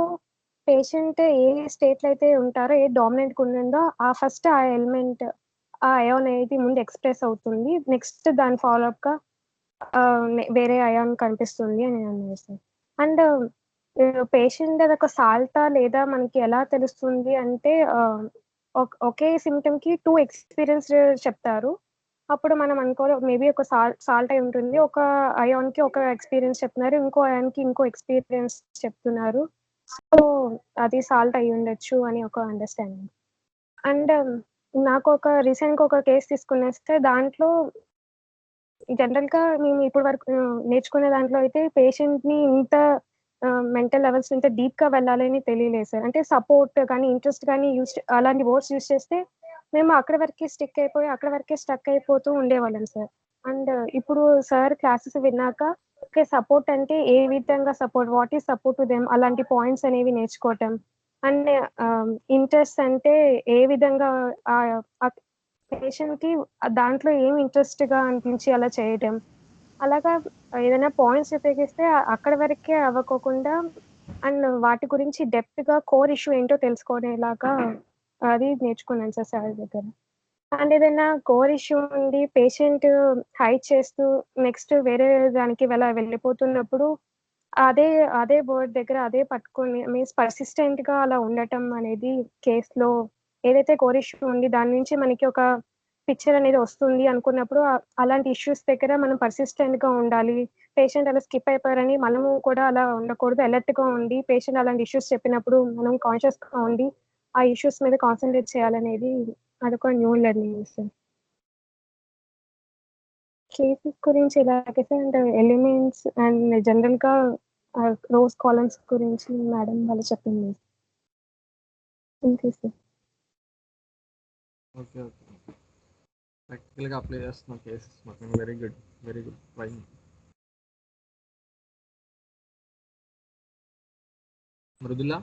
పేషెంట్ ఏ స్టేట్‌లో అయితే ఉంటారో, ఏ డామినెంట్‌గా ఉండిందో ఫస్ట్ ఆ ఎలిమెంట్ ఆ అయాన్ అనేది ముందు ఎక్స్‌ప్రెస్ అవుతుంది. నెక్స్ట్ దాని ఫాలో అప్‌గా వేరే అయాన్ కనిపిస్తుంది అని అన్నారు సార్. అండ్ పేషెంట్ అదొక సాల్టా లేదా మనకి ఎలా తెలుస్తుంది అంటే ఒకే సింప్టమ్‌కి 2 ఎక్స్‌పీరియన్స్‌డ్ చెప్తారు. అప్పుడు మనం అనుకోవాలి మేబీ ఒక సాల్ట్ అయి ఉంటుంది. ఒక అయాన్‌కి ఒక ఎక్స్‌పీరియన్స్ చెప్తున్నారు. ఇంకో అయాన్‌కి ఇంకో ఎక్స్‌పీరియన్స్ చెప్తున్నారు. సో, అది సాల్ట్ అయ్యుండొచ్చు అని ఒక అండర్‌స్టాండింగ్. అండ్ రీసెంట్‌గా ఒక కేస్ తీసుకునేస్తే దాంట్లో జనరల్‌గా మేము ఇప్పటి వరకు నేర్చుకునే దాంట్లో అయితే పేషెంట్‌ని ఇంత మెంటల్ లెవెల్స్ ఇంత డీప్‌గా వెళ్ళాలని తెలియలేదు సార్. అంటే సపోర్ట్ గాని, ఇంట్రెస్ట్ గాని అలాంటి వర్డ్స్ యూజ్ చేస్తే మేము అక్కడి వరకే అక్కడి వరకే స్టక్ అయిపోతూ ఉండేవాళ్ళం సార్. అండ్ ఇప్పుడు సార్ క్లాసెస్ విన్నాక ఓకే. సపోర్ట్ అంటే ఏ విధంగా support, what is support to them అలాంటి పాయింట్స్ అనేవి నేర్చుకోవటం. అండ్ ఇంట్రెస్ట్ అంటే ఏ విధంగా ఆహ్, ఆహ్, పేషెంట్‌కి దాంట్లో ఏమి ఇంట్రెస్ట్‌గా అనిపించి అలా చేయటం. అలాగా ఏదైనా పాయింట్స్ ఉపయోగిస్తే అక్కడి వరకే అవ్వకోకుండా అండ్ వాటి గురించి డెప్త్‌గా కోర్ ఇష్యూ ఏంటో తెలుసుకునేలాగా అది నేర్చుకున్నాను సార్ సార్ దగ్గర. అండ్ ఏదైనా కోర్ ఇష్యూ ఉండి పేషెంట్ హైడ్ చేస్తూ నెక్స్ట్ వేరే దానికి వెళ్ళిపోతున్నప్పుడు అదే అదే వర్డ్ దగ్గర అదే పట్టుకొని మీన్స్ పర్సిస్టెంట్‌గా అలా ఉండటం అనేది కేస్‌లో ఏదైతే కోర్ ఇష్యూ ఉంది దాని నుంచి మనకి ఒక పిక్చర్ అనేది వస్తుంది అనుకున్నప్పుడు అలాంటి ఇష్యూస్ దగ్గర మనం పర్సిస్టెంట్‌గా ఉండాలి. పేషెంట్ అలా స్కిప్ అయిపోయారని మనము కూడా అలా ఉండకూడదు. అలర్ట్‌గా ఉండి పేషెంట్ అలాంటి ఇష్యూస్ చెప్పినప్పుడు మనం కాన్షియస్‌గా ఉండి ఆ ఇష్యూస్ మీద కాన్సంట్రేట్ చేయాలనేది అదొక న్యూ లెర్నింగ్ సార్. కేసెస్ గురించి ఇలాగే సార్ అండ్ ఎలిమెంట్స్ అండ్ జనరల్‌గా రోస్ కాలమ్స్ గురించి మేడం వాళ్ళు చెప్పింది. ఇంతే సార్. ఓకే. ఓకే. ప్రాక్టికల్‌గా అప్లై చేస్తున్నాం కేసెస్ మొత్తం. Very good. Very good. Fine. Mrudula?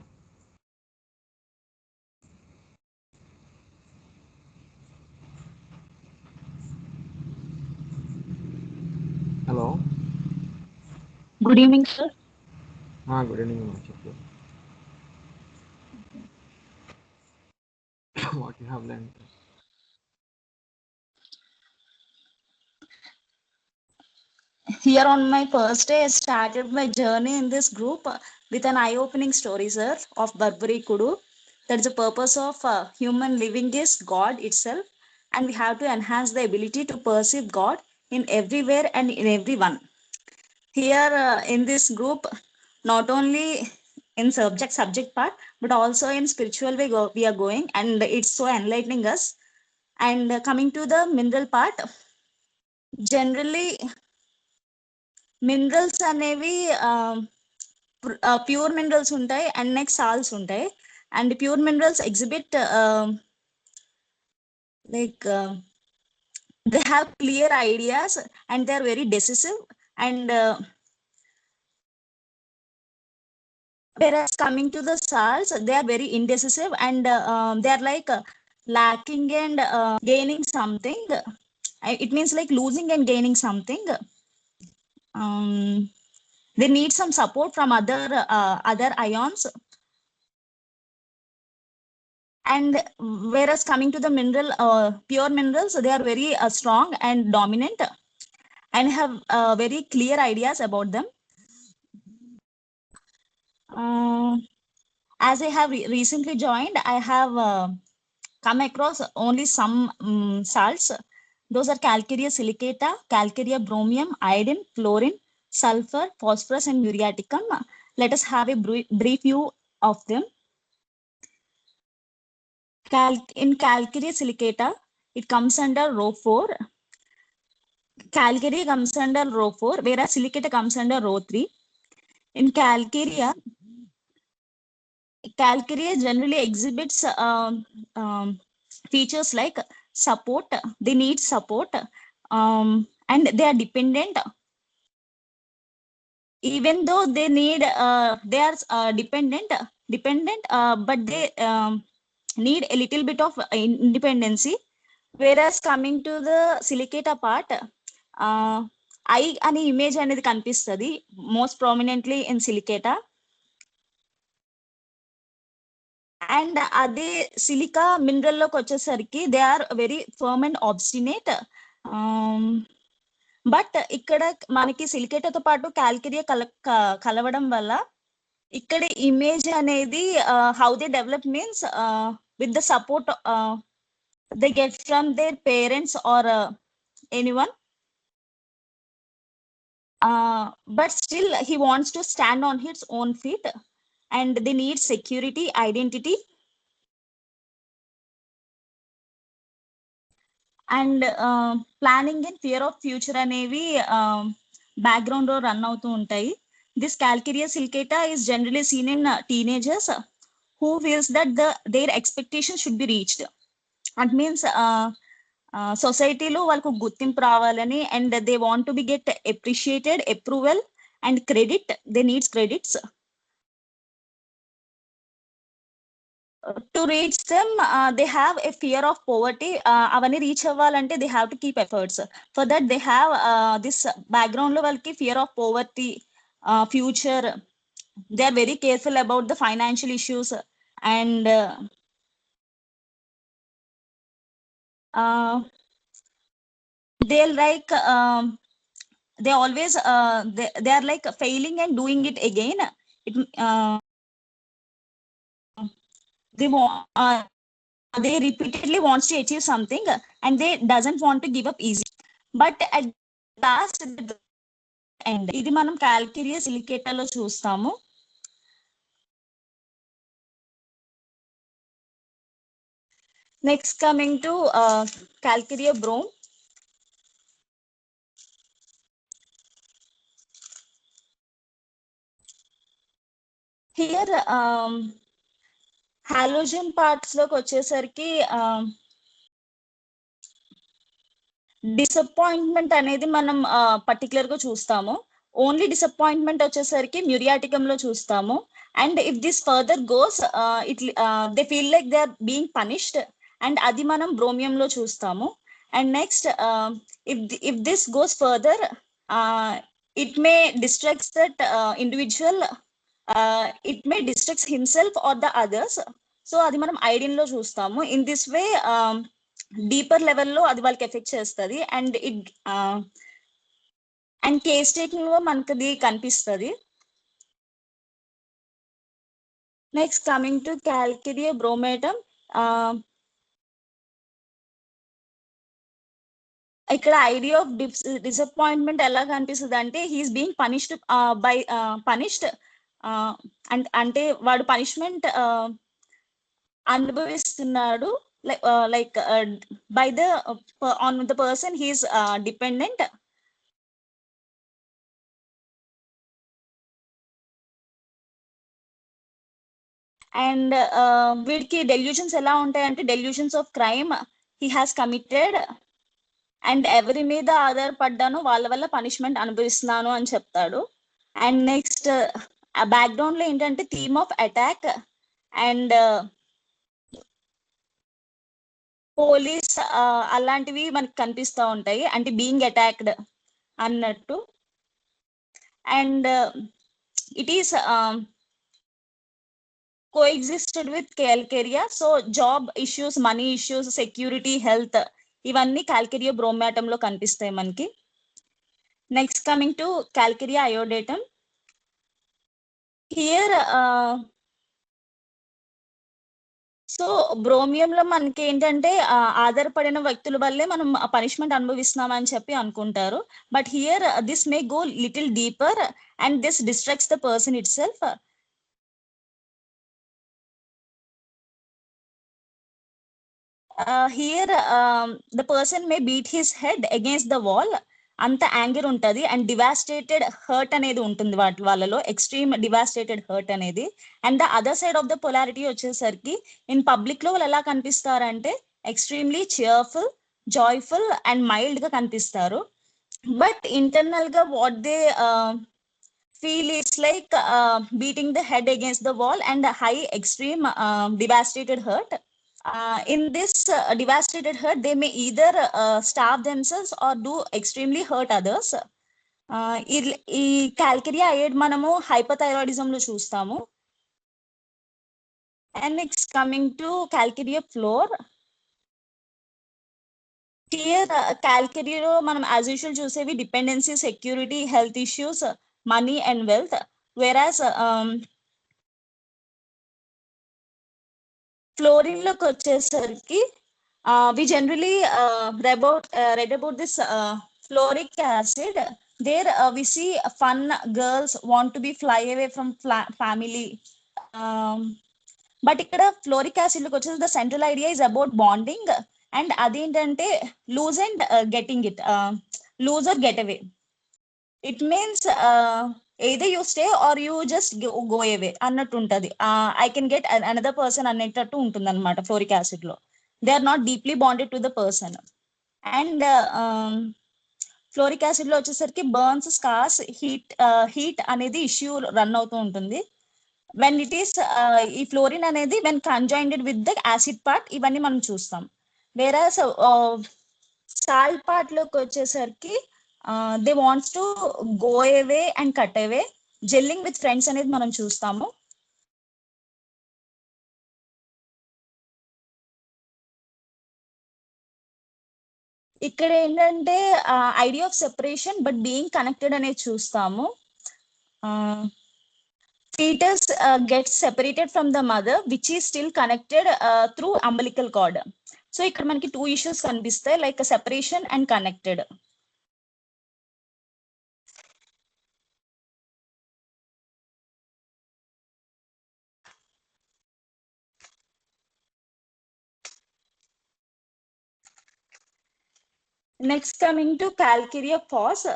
Hello! Good evening, sir. Good evening అమ్మా, చెప్పు. What you have learn? Here on my first day, I started my journey in this group with an eye-opening story, sir, of Barbari Kudu. That's the purpose of human living is God itself, and we have to enhance the ability to perceive God in everywhere and in everyone. Here in this group, not only in subject part, but also in spiritual way we are going, and it's so enlightening us. And coming to the mineral part, generally minerals అనేవి pure minerals ఉంటాయి and next salts ఉంటాయి. And pure minerals exhibit like they have clear ideas and they are very decisive, and whereas coming to the salts, they are very indecisive, and they are like lacking and gaining something. It means like losing and gaining something. They need some support from other ions. And whereas coming to the mineral pure minerals, they are very strong and dominant and have very clear ideas about them. As I have recently joined, I have come across only some salts. Those are calcarea silicata, calcarea bromium, iodine, fluorine, sulfur, phosphorus, and muriaticum. Let us have a brief view of them. In calcarea silicata, it comes under row 4. Calcarea comes under row 4, whereas silicata comes under row 3. In calcarea generally exhibits features like support. They need support, and they are dependent. Even though they need, they are dependent, but they need a little bit of independency. Whereas coming to the silicata part, I అనే image అనేది కనిపిస్తుంది most prominently in silicata. And అదే silica mineral లోకి వచ్చేసరికి they are very firm and obstinate. But ఇక్కడ మనకి సిలికేటాతో పాటు calcarea కలవడం వల్ల ఇక్కడ ఇమేజ్ అనేది how they develop means with the support they get from their parents or anyone, but still he wants to stand on his own feet, and they need security, identity, and planning and fear of future అనేవి background లో run అవుతూ ఉంటాయి. This calcarea silicata is generally seen in teenagers who feels that their expectations should be reached. That means సొసైటీలో వాళ్ళకు గుర్తింపు రావాలని, and they want to be get appreciated, approval and credit. They needs credits to reach them. They have a fear of poverty. అవన్నీ reach అవ్వాలంటే they have to keep efforts. For that they have this background లో వాళ్ళకి fear of poverty, future. They are very careful about the financial issues, and they'll like they always they are like failing and doing it again. They repeatedly wants to achieve something, and they doesn't want to give up easy, but at last end. ఇది మనం calcarea silicata లో చూస్తాము. Next, coming to calcarea brome. Here halogen parts లోకి వచ్చేసరికి disappointment అనేది మనం particular గా చూస్తాము. ఓన్లీ డిసప్పాయింట్మెంట్ వచ్చేసరికి మ్యూరియాటికం లో చూస్తాము. And if this further goes they feel like they are being punished, and అది మనం బ్రోమియం లో చూస్తాము. And next if this goes further, it may distracts that individual, it may distracts himself or the others. So అది మనం ఐడియన్ లో చూస్తాము. In this way deeper లెవెల్లో అది వాళ్ళకి ఎఫెక్ట్ చేస్తుంది. అండ్ కేస్ టేకింగ్ లో మనకి అది కనిపిస్తుంది. నెక్స్ట్ కమింగ్ టు క్యాల్కిరియా బ్రోమేటమ్, ఇక్కడ ఐడియా ఆఫ్ డిసప్పాయింట్మెంట్ ఎలా కనిపిస్తుంది అంటే హీఈస్ బీయింగ్ పనిష్డ్ అంటే వాడు పనిష్మెంట్ అనుభవిస్తున్నాడు, like by the on the person he's dependent. And వీడికి డెల్యూషన్స్ ఎలా ఉంటాయంటే delusions of crime he has committed and ఎవరి మీద ఆధారపడ్డాను వాళ్ళ వల్ల పనిష్మెంట్ అనుభవిస్తున్నాను అని చెప్తాడు. అండ్ నెక్స్ట్ బ్యాక్గ్రౌండ్ లో ఏంటంటే theme of attack and police అలాంటివి మనకి కనిపిస్తూ ఉంటాయి, అంటే బీయింగ్ అటాక్డ్ అన్నట్టు. And it is coexisted with calcarea. So job issues, money issues, security, health ఇవన్నీ క్యాల్కేరియా బ్రోమాటమ్ లో కనిపిస్తాయి మనకి. Next coming to calcarea iodatum, here so బ్రోమియంలో మనకి ఏంటంటే ఆధారపడిన వ్యక్తుల వల్లే మనం పనిష్మెంట్ అనుభవిస్తున్నామని చెప్పి అనుకుంటారు. But here this may go little deeper and this distracts the person it self. Here the person may beat his head against the wall, అంత యాంగర్ ఉంటుంది అండ్ డివాస్టేటెడ్ హర్ట్ అనేది ఉంటుంది వాళ్ళలో, ఎక్స్ట్రీమ్ డివాస్టేటెడ్ హర్ట్ అనేది. And the other side of the polarity వచ్చేసరికి in public లో వాళ్ళు ఎలా కనిపిస్తారంటే extremely cheerful, joyful and mild గా కనిపిస్తారు. బట్ ఇంటర్నల్ గా what they feel is like beating the head against the wall and a high extreme devastated hurt. In this devastated hurt, they may either starve themselves or do extremely hurt others. ఈ calcarea iod మనము hypothyroidism లో చూస్తాము. And next coming to calcarea fluor, here క్యాల్కేరియాలో మనం as usual చూసేవి dependency, security, health issues, money and wealth. Whereas fluorine లోకి వచ్చేసరికి we generally read about this fluoric acid. There we see fun girls want to be fly away from family. But ఇక్కడ fluoric acid లోకి వచ్చేసి the central idea is about bonding and అదేంటంటే lose and getting it, lose or get away. It means either you stay or you just go away అన్నట్టు ఉంటది. I can get another person అన్నట్టు ఉంటుంది అనమాట fluoric acid లో. They are not deeply bonded to the person. And fluoric acid లో వచ్చేసరికి burns, scars, heat అనేది issue run అవుతూ ఉంటుంది. వెన్ ఇట్ ఈస్ ఈ ఫ్లోరిన్ అనేది when conjoined with the acid part ఇవన్నీ మనం చూస్తాం. వేరాస్ సాల్ట్ పార్ట్ లోకి వచ్చేసరికి they wants to go away and cut away, gelling with friends అనేది మనం చూస్తాము. ఇక్కడ ఏంటంటే idea of separation but being connected అనేది చూస్తాము. Foetus gets separated from the mother which is still connected through umbilical cord. So ఇక్కడ మనకి 2 issues కనిపిస్తాయి, like separation and connected. Next coming to calcarea phos.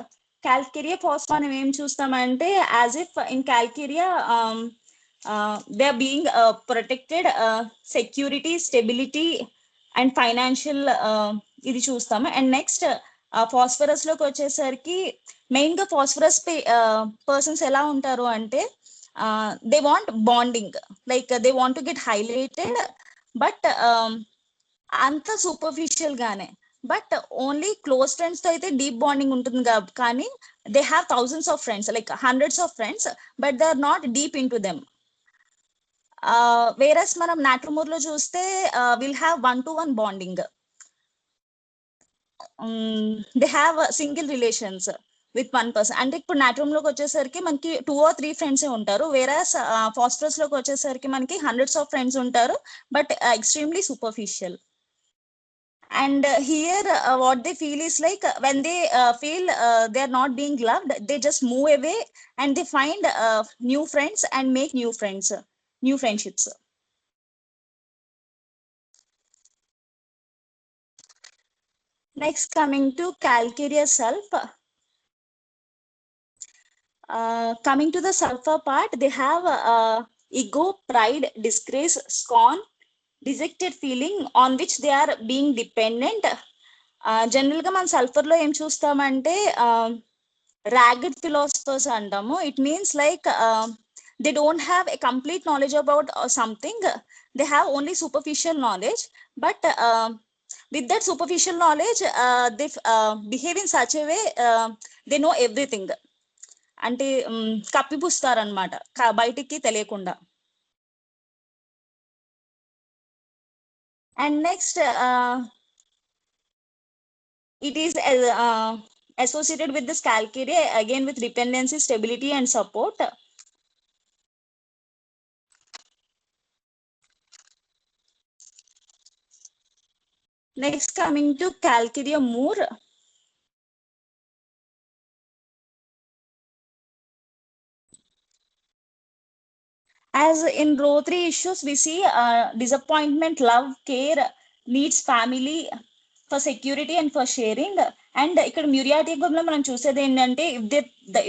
Calcarea phos మనం ఏం చూస్తామంటే as if in calcarea they are being protected, security, stability and financial ఇది చూస్తాము. And next phosphorus లోకి వచ్చేసరికి మెయిన్ గా ఫాస్ఫరస్ పర్సన్స్ ఎలా ఉంటారు అంటే they want bonding, like they want to get highlighted but అంత సూపర్ఫిషియల్ గానే, బట్ ఓన్లీ క్లోజ్ ఫ్రెండ్స్ తో అయితే డీప్ బాండింగ్ ఉంటుంది కానీ they have thousands of friends, like hundreds of friends, but they are not deep into them. Whereas మనం నాట్రమూర్ లో చూస్తే will have 1-to-1 bonding. They have single relations with one person. అంటే ఇప్పుడు నాట్రూమ్ లోకి వచ్చేసరికి మనకి 2 or 3 ఫ్రెండ్స్ ఉంటారు, వేరస్ ఫాస్టర్స్ లోకి వచ్చేసరికి మనకి హండ్రెడ్స్ ఆఫ్ ఫ్రెండ్స్ ఉంటారు, but extremely superficial. And here what they feel is like when they feel they are not being loved, they just move away and they find new friends and make new friends, new friendships. Next, coming to calcareous self. Coming to the sulfur part, they have ego, pride, disgrace, scorn, dejected feeling on which they are being dependent. General గా మనం sulphur లో ఏం చూస్తామంటే ragged philosophers అంటాము. It means like they don't have a complete knowledge about something, they have only superficial knowledge, but with that superficial knowledge they behave in such a way they know everything. అంటే కప్పిపుస్తారనమాట బయటికి తెలియకుండా. And next it is associated with this calcarea again with dependency, stability and support. Next, coming to calcarea moor. As in row 3 issues, we see disappointment, love, care, needs family for security and for sharing. And ఇక్కడ muriatic లో మనం చూసేది ఏంటంటే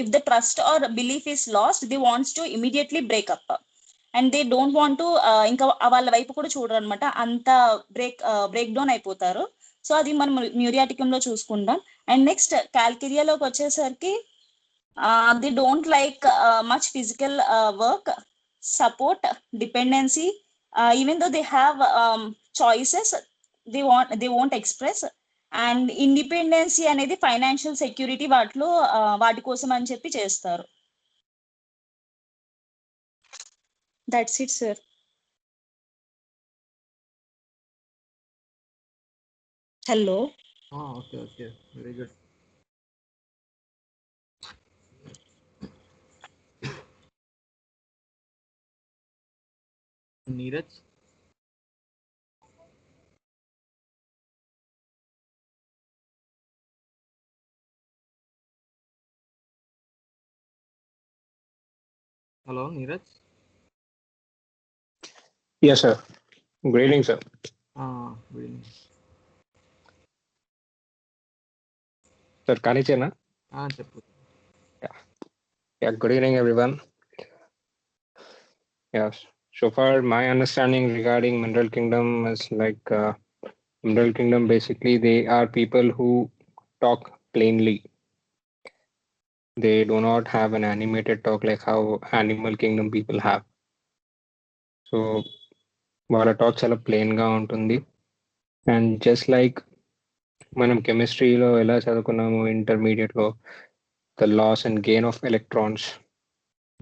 if the trust or belief is lost, they wants to immediately break up and they don't want to ఇంకా వాళ్ళ వైపు కూడా చూడరు అనమాట, అంత బ్రేక్ డౌన్ అయిపోతారు. సో అది మనం మ్యూరియాటికం లో చూసుకుంటాం. అండ్ నెక్స్ట్ క్యాల్కిరియాలోకి వచ్చేసరికి they don't like much physical work, support, dependency, even though they have choices, they won't express. And independency అనేది ఫైనాన్షియల్ సెక్యూరిటీ వాటి కోసం అని చెప్పి చేస్తారు. That's it sir. Hello. Okay okay, very good. Neeraj. Hello Neeraj. Yes, sir. Good evening, sir. Good evening. Sir, Kanichena? చెప్పు. Yeah, good evening, everyone. Yes, so far my understanding regarding Mineral Kingdom is like Mineral Kingdom basically they are people who talk plainly. They do not have an animated talk like how Animal Kingdom people have. So వాళ్ళ talk చాలా ప్లెయిన్గా ఉంటుంది. And just like మనం కెమిస్ట్రీలో ఎలా చదువుకున్నాము ఇంటర్మీడియట్లో, the loss and gain of electrons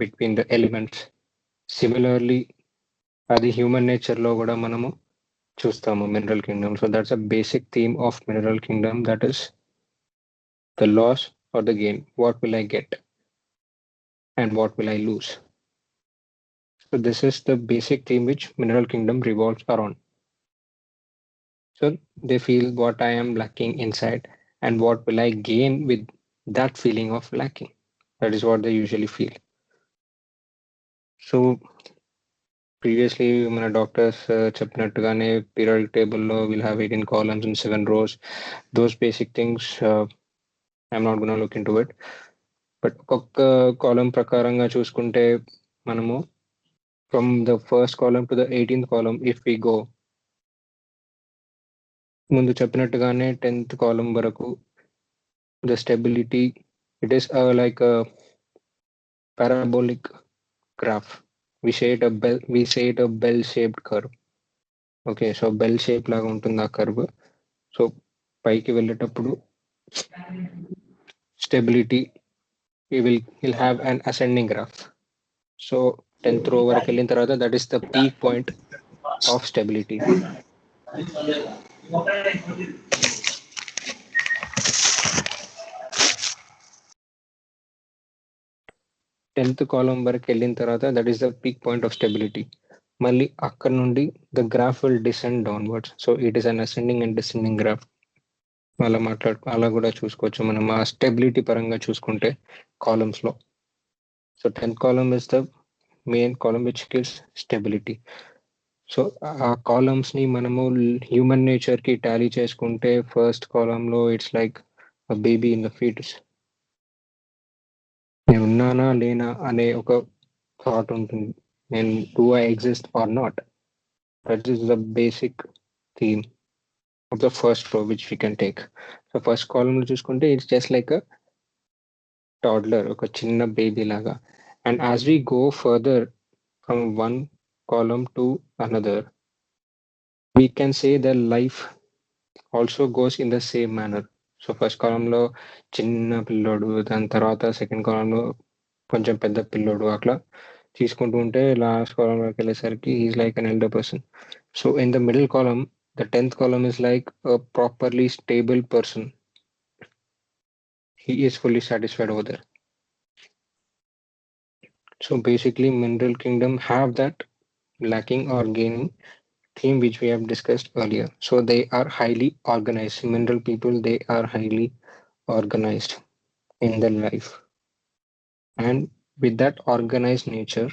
between the elements, similarly అది హ్యూమన్ నేచర్లో కూడా మనము చూస్తాము mineral kingdom. So that's a basic theme of mineral kingdom, that is the loss or the gain. What will I get and what will I lose? So this is the basic theme which Mineral Kingdom revolves around. So they feel what I am lacking inside and what will I gain with that feeling of lacking. That is what they usually feel. So previously మన doctors చెప్పినట్టుగానే periodic టేబుల్లో will have 18 columns and 7 rows. Those basic things I'm not going to look into it. But ఒక్కొక్క column ప్రకారంగా చూసుకుంటే మనము from the first column to the 18th column if we go, ముందు చెప్పినట్టుగానే 10th column వరకు the stability, it is like parabolic graph. We say it a bell shaped curve. Okay, so bell shape లాగా ఉంటుంది ఆ curve. So పైకి వెళ్ళేటప్పుడు stability he'll have an ascending graph. So 10th row వరకు వెళ్ళిన తర్వాత that is the peak point of stability. Tenth column వరకు వెళ్ళిన తర్వాత that is the peak point of stability. మళ్ళీ అక్కడ నుండి the graph will descend downwards. So it is an ascending and descending graph. అలా కూడా చూసుకోవచ్చు మనం ఆ స్టెబిలిటీ పరంగా చూసుకుంటే కాలమ్స్ లో. So 10th column is the main column which gives stability. So ఆ కాలమ్స్ ని మనము హ్యూమన్ నేచర్ కి టాలీ చేసుకుంటే ఫస్ట్ కాలమ్ లో it's like baby in the foetus. నేను ఉన్నానా లేనా అనే ఒక థాట్ ఉంటుంది. నేను do I exist or not. That is the basic theme of the first row which we can take. So first column లో చూసుకుంటే it's just like a toddler, ఒక చిన్న బేబీ లాగా. And as we go further from one column to another, we can say that life also goes in the same manner. So first కాలంలో చిన్న పిల్లోడు, దాని తర్వాత సెకండ్ కాలంలో కొంచెం పెద్ద పిల్లోడు, అట్లా తీసుకుంటూ ఉంటే లాస్ట్ కాలంలోకి వెళ్ళేసరికి is like an elder person. So in the middle column, the 10th column is like a properly stable person. He is fully satisfied over there. So basically mineral kingdom have that lacking or gaining theme which we have discussed earlier. So they are highly organized. Mineral people, they are highly organized in their life. And with that organized nature,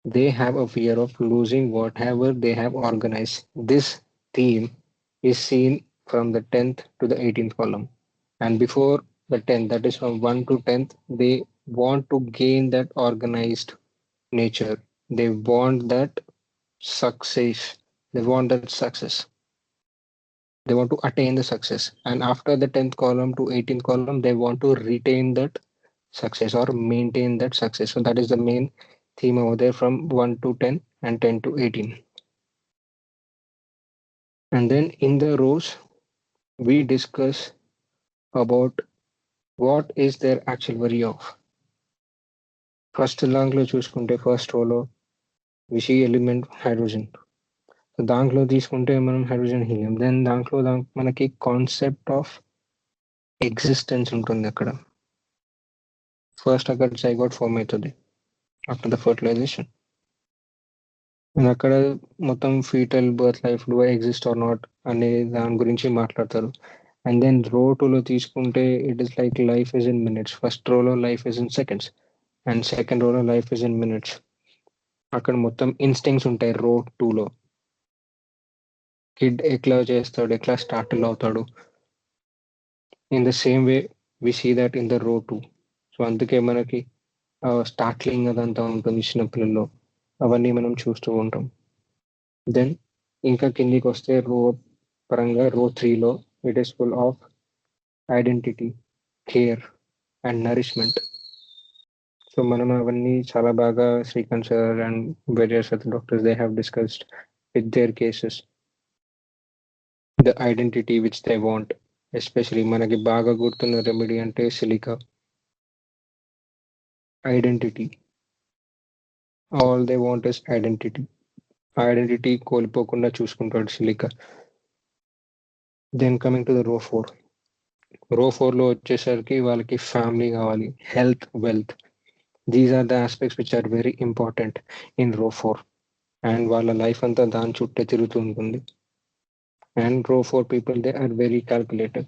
they have a fear of losing whatever they have organized. This theme is seen from the 10th to the 18th column. And before the 10th, that is from 1 to 10th, they want to gain that organized nature. They want that success. They want that success. They want to attain the success. And after the 10th column to 18th column, they want to retain that success or maintain that success. So that is the main theme over there from 1 to 10 and 10 to 18. And then in the rows, we discuss about what is their actual worry of. First లాంగ్లో చూసుకుంటే first రోలో we see element hydrogen. So దాంట్లో తీసుకుంటే మనం hydrogen helium. Then దాంట్లో మనకి concept of existence ఉంటుంది. అక్కడ first అక్కడ జైగోట్ ఫార్మ్ అవుతుంది ఆఫ్టర్ ద ఫర్టిలైజేషన్. అక్కడ మొత్తం foetal birth life do I exist or not అనే దాని గురించి మాట్లాడతారు. అండ్ దెన్ రో 2లో తీసుకుంటే it is like life is in minutes. First రోలో life is in seconds and second రోలో లైఫ్ ఇస్ ఇన్ మినిట్స్. అక్కడ మొత్తం ఇన్స్టింక్ట్స్ ఉంటాయి రో 2లో. కిడ్ ఎట్లా చేస్తాడు, ఎట్లా స్టార్టిల్ అవుతాడు. In the same way we see that in the row 2. So అందుకే మనకి స్టార్ట్లింగ్ అదంతా ఉంటుంది చిన్నపిల్లల్లో, అవన్నీ మనం చూస్తూ ఉంటాం. దెన్ ఇంకా కిందికి వస్తే రో పరంగా రో 3లో it is full of identity, care and nourishment. So మనం అవన్నీ చాలా బాగా Srikanth sir and various other doctors they have discussed with their cases the identity which they want. Especially మనకి బాగా గుర్తున్న రెమెడీ అంటే silica. Identity, all they want is identity. Identity కోల్పోకుండా చూసుకుంటాడు silica. Then coming to the row 4. Row 4లో వచ్చేసరికి వాళ్ళకి family కావాలి, health, wealth. These are the aspects which are very important in row 4. And వాళ్ళ లైఫ్ అంతా దాని చుట్టే తిరుగుతూ ఉంటుంది. And row 4 people, they are very calculative.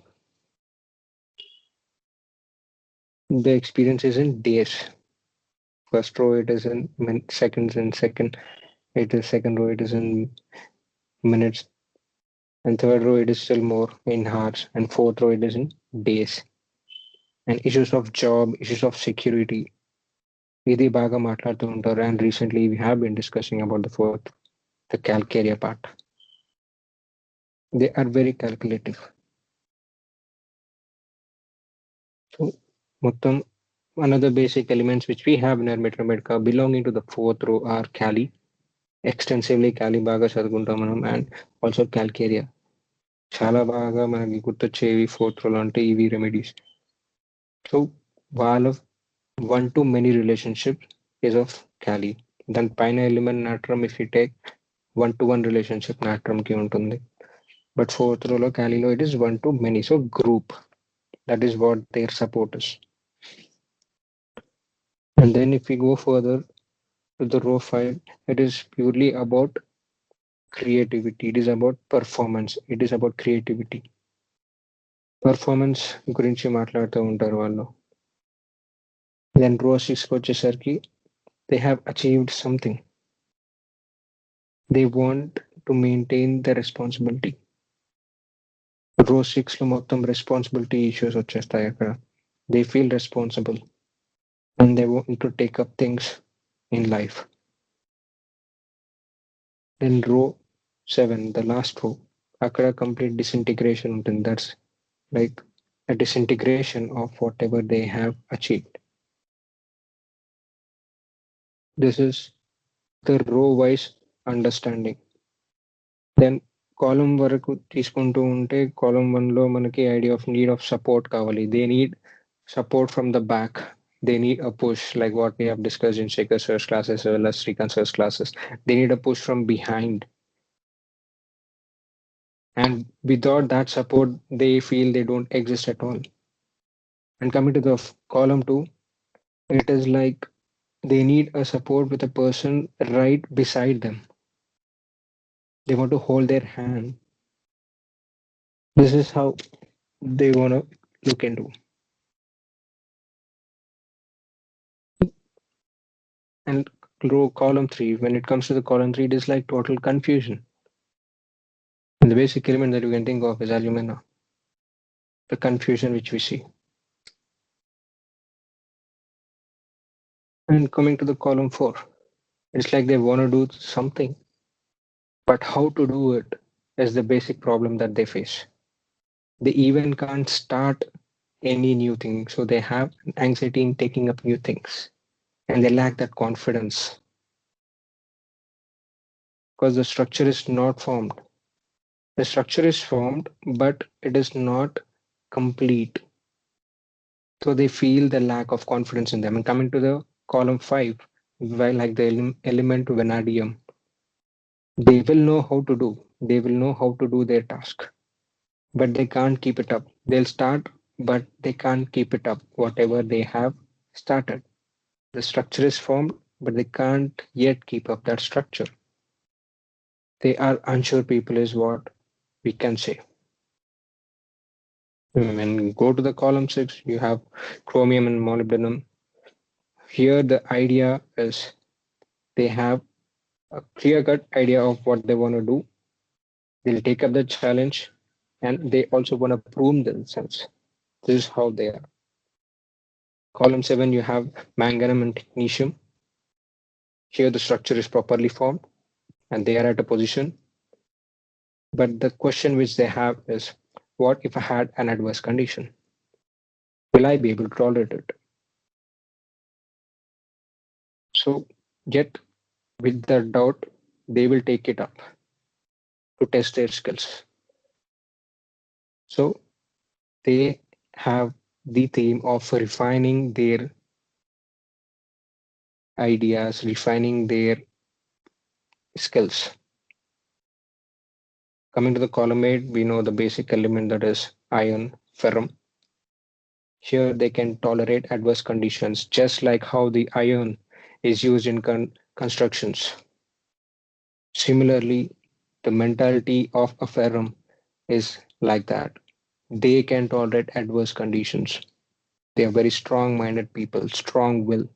The experience is in days. First row it is in seconds, and second row it is in minutes, and third row it is still more in hours, and fourth row it is in days. And issues of job, issues of security, ఇది బాగా మాట్లాడుతూ ఉంటారు. And recently we have been discussing about the fourth, the calcarea part. They are very calculative. So మొత్తం another basic elements which we have in our Metrometrica belonging to the fourth row are Cali. Extensively Cali బాగా చదువుకుంటాం మనం. And also calcarea. చాలా బాగా మనకి గుర్తొచ్చేవి fourth రోలో అంటే ఇవి రెమెడీస్. సో వాళ్ళ one to many relationship is of Kali. Then పైన element natrum if you take one to one relationship natrum కి ఉంటుంది. But fourth row లో Kali లో it is one to many. So group. That is what their support is. And then if we go further to the row 5, it is purely about creativity. It is about performance. It is about creativity. Performance గురించి మాట్లాడుతూ ఉంటారు వాళ్ళు. Then row 6 వచ్చేసరికి they have achieved something. They want to maintain the responsibility. Row 6 లో మొత్తం responsibility issues వచ్చేస్తాయి అక్కడ. They feel responsible and they want to take up things in life. Then row 7, the last row, అక్కడ complete disintegration ఉంటుంది. That's like a disintegration of whatever they have achieved. This is the row wise understanding. Then కాలం వరకు తీసుకుంటూ ఉంటే కాలం 1 లో మనకి idea of need of support కావాలి. They need support from the back. They need a push, like what we have discussed in Shekhar sir's classes as well as Srikanth sir's classes. They need a push from behind. And without that support, they feel they don't exist at all. And coming to the column 2, it is like they need a support with a person right beside them. They want to hold their hand. This is how they want to look into. And row column 3, when it comes to the column 3, it is like total confusion. And the basic element that you can think of is alumina, the confusion which we see. And coming to the column 4, it's like they want to do something, but how to do it is the basic problem that they face. They even can't start any new thing, so they have anxiety in taking up new things, and they lack that confidence because the structure is not formed. The structure is formed, but it is not complete. So they feel the lack of confidence in them. And coming to the column 5, while like the element vanadium, they will know how to do. They will know how to do their task, but they can't keep it up. They'll start, but they can't keep it up, whatever they have started. The structure is formed, but they can't yet keep up that structure. They are unsure people is what we can say. When you go to the column 6, you have chromium and molybdenum. Here the idea is they have a clear-cut idea of what they want to do. They'll take up the challenge and they also want to prove themselves. This is how they are. Column 7, you have manganum and technetium. Here the structure is properly formed and they are at a position. But the question which they have is, what if I had an adverse condition? Will I be able to tolerate it? So yet with the doubt, they will take it up to test their skills. So they have the theme of refining their ideas, refining their skills. Coming to the column 8, we know the basic element that is iron, ferrum. Here they can tolerate adverse conditions, just like how the iron is used in constructions. Similarly, the mentality of a ferrum is like that. They can tolerate adverse conditions. They are very strong-minded people, strong will.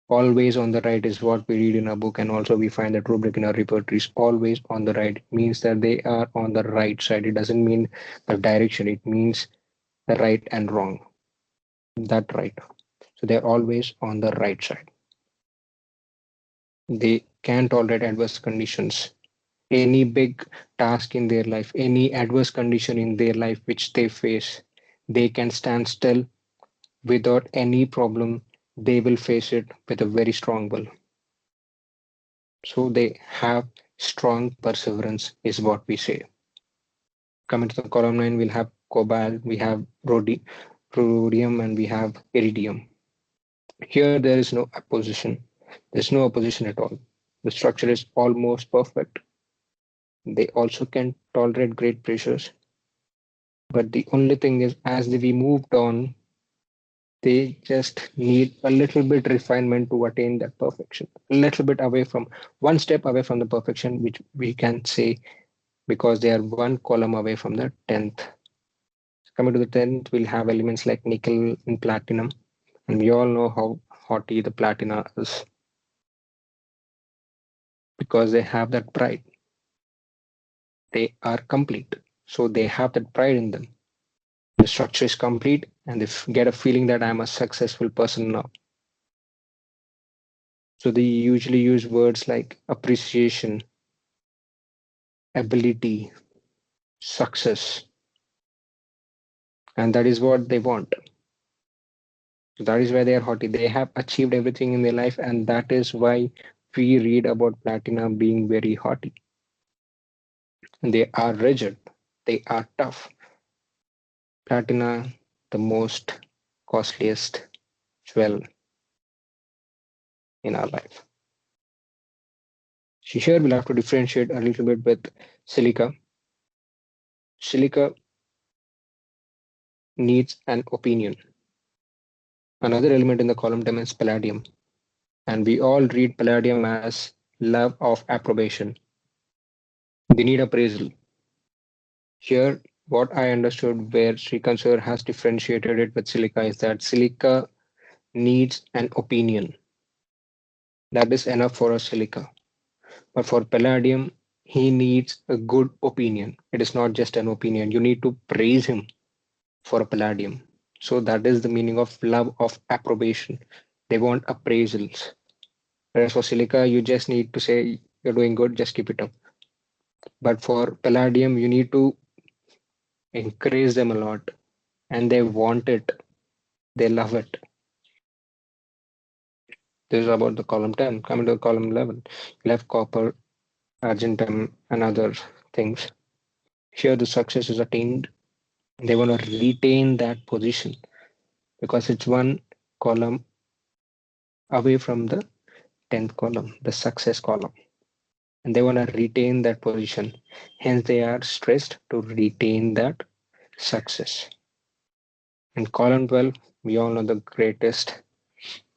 Always on the right is what we read in our book, and also we find that rubric in our repertories. Always on the right means that they are on the right side. It doesn't mean the direction, it means the right and wrong. That right. So they're always on the right side. They can tolerate adverse conditions. Any big task in their life, any adverse condition in their life which they face, they can stand still without any problem. They will face it with a very strong will. So they have strong perseverance is what we say. Coming to the column 9, we'll have cobalt, we have rhodium, and we have iridium. Here there is no opposition. There's no opposition at all. The structure is almost perfect. They also can tolerate great pressures. But the only thing is, as we moved on, they just need a little bit refinement to attain that perfection. A little bit away from one step away from the perfection, which we can say because they are one column away from the 10th. Coming to the 10th, we'll have elements like nickel and platinum. And we all know how haughty the platina is because they have that pride. They are complete. So they have that pride in them. The structure is complete and they get a feeling that I'm a successful person now. So they usually use words like appreciation, ability, success, and that is what they want. So that is why they are haughty. They have achieved everything in their life, and that is why we read about platina being very haughty. They are rigid, they are tough. Platina, the most costliest jewel in our life. So here we'll have to differentiate a little bit with silica. Silica needs an opinion. Another element in the column 10 is palladium. And we all read palladium as love of approbation. They need appraisal. Here, what I understood where Srikant sir has differentiated it with silica is that silica needs an opinion. That is enough for a silica. But for palladium, he needs a good opinion. It is not just an opinion. You need to praise him for a palladium. So that is the meaning of love of approbation. They want appraisals. Whereas for silica, you just need to say you're doing good, just keep it up. But for palladium, you need to encourage them a lot and they want it. They love it. This is about the column 10. Coming to the column 11, you'll have copper, argentum, and other things. Here, the success is attained. They want to retain that position because it's one column away from the 10th column, the success column. And they want to retain that position. Hence, they are stressed to retain that success. In column 12, we all know the greatest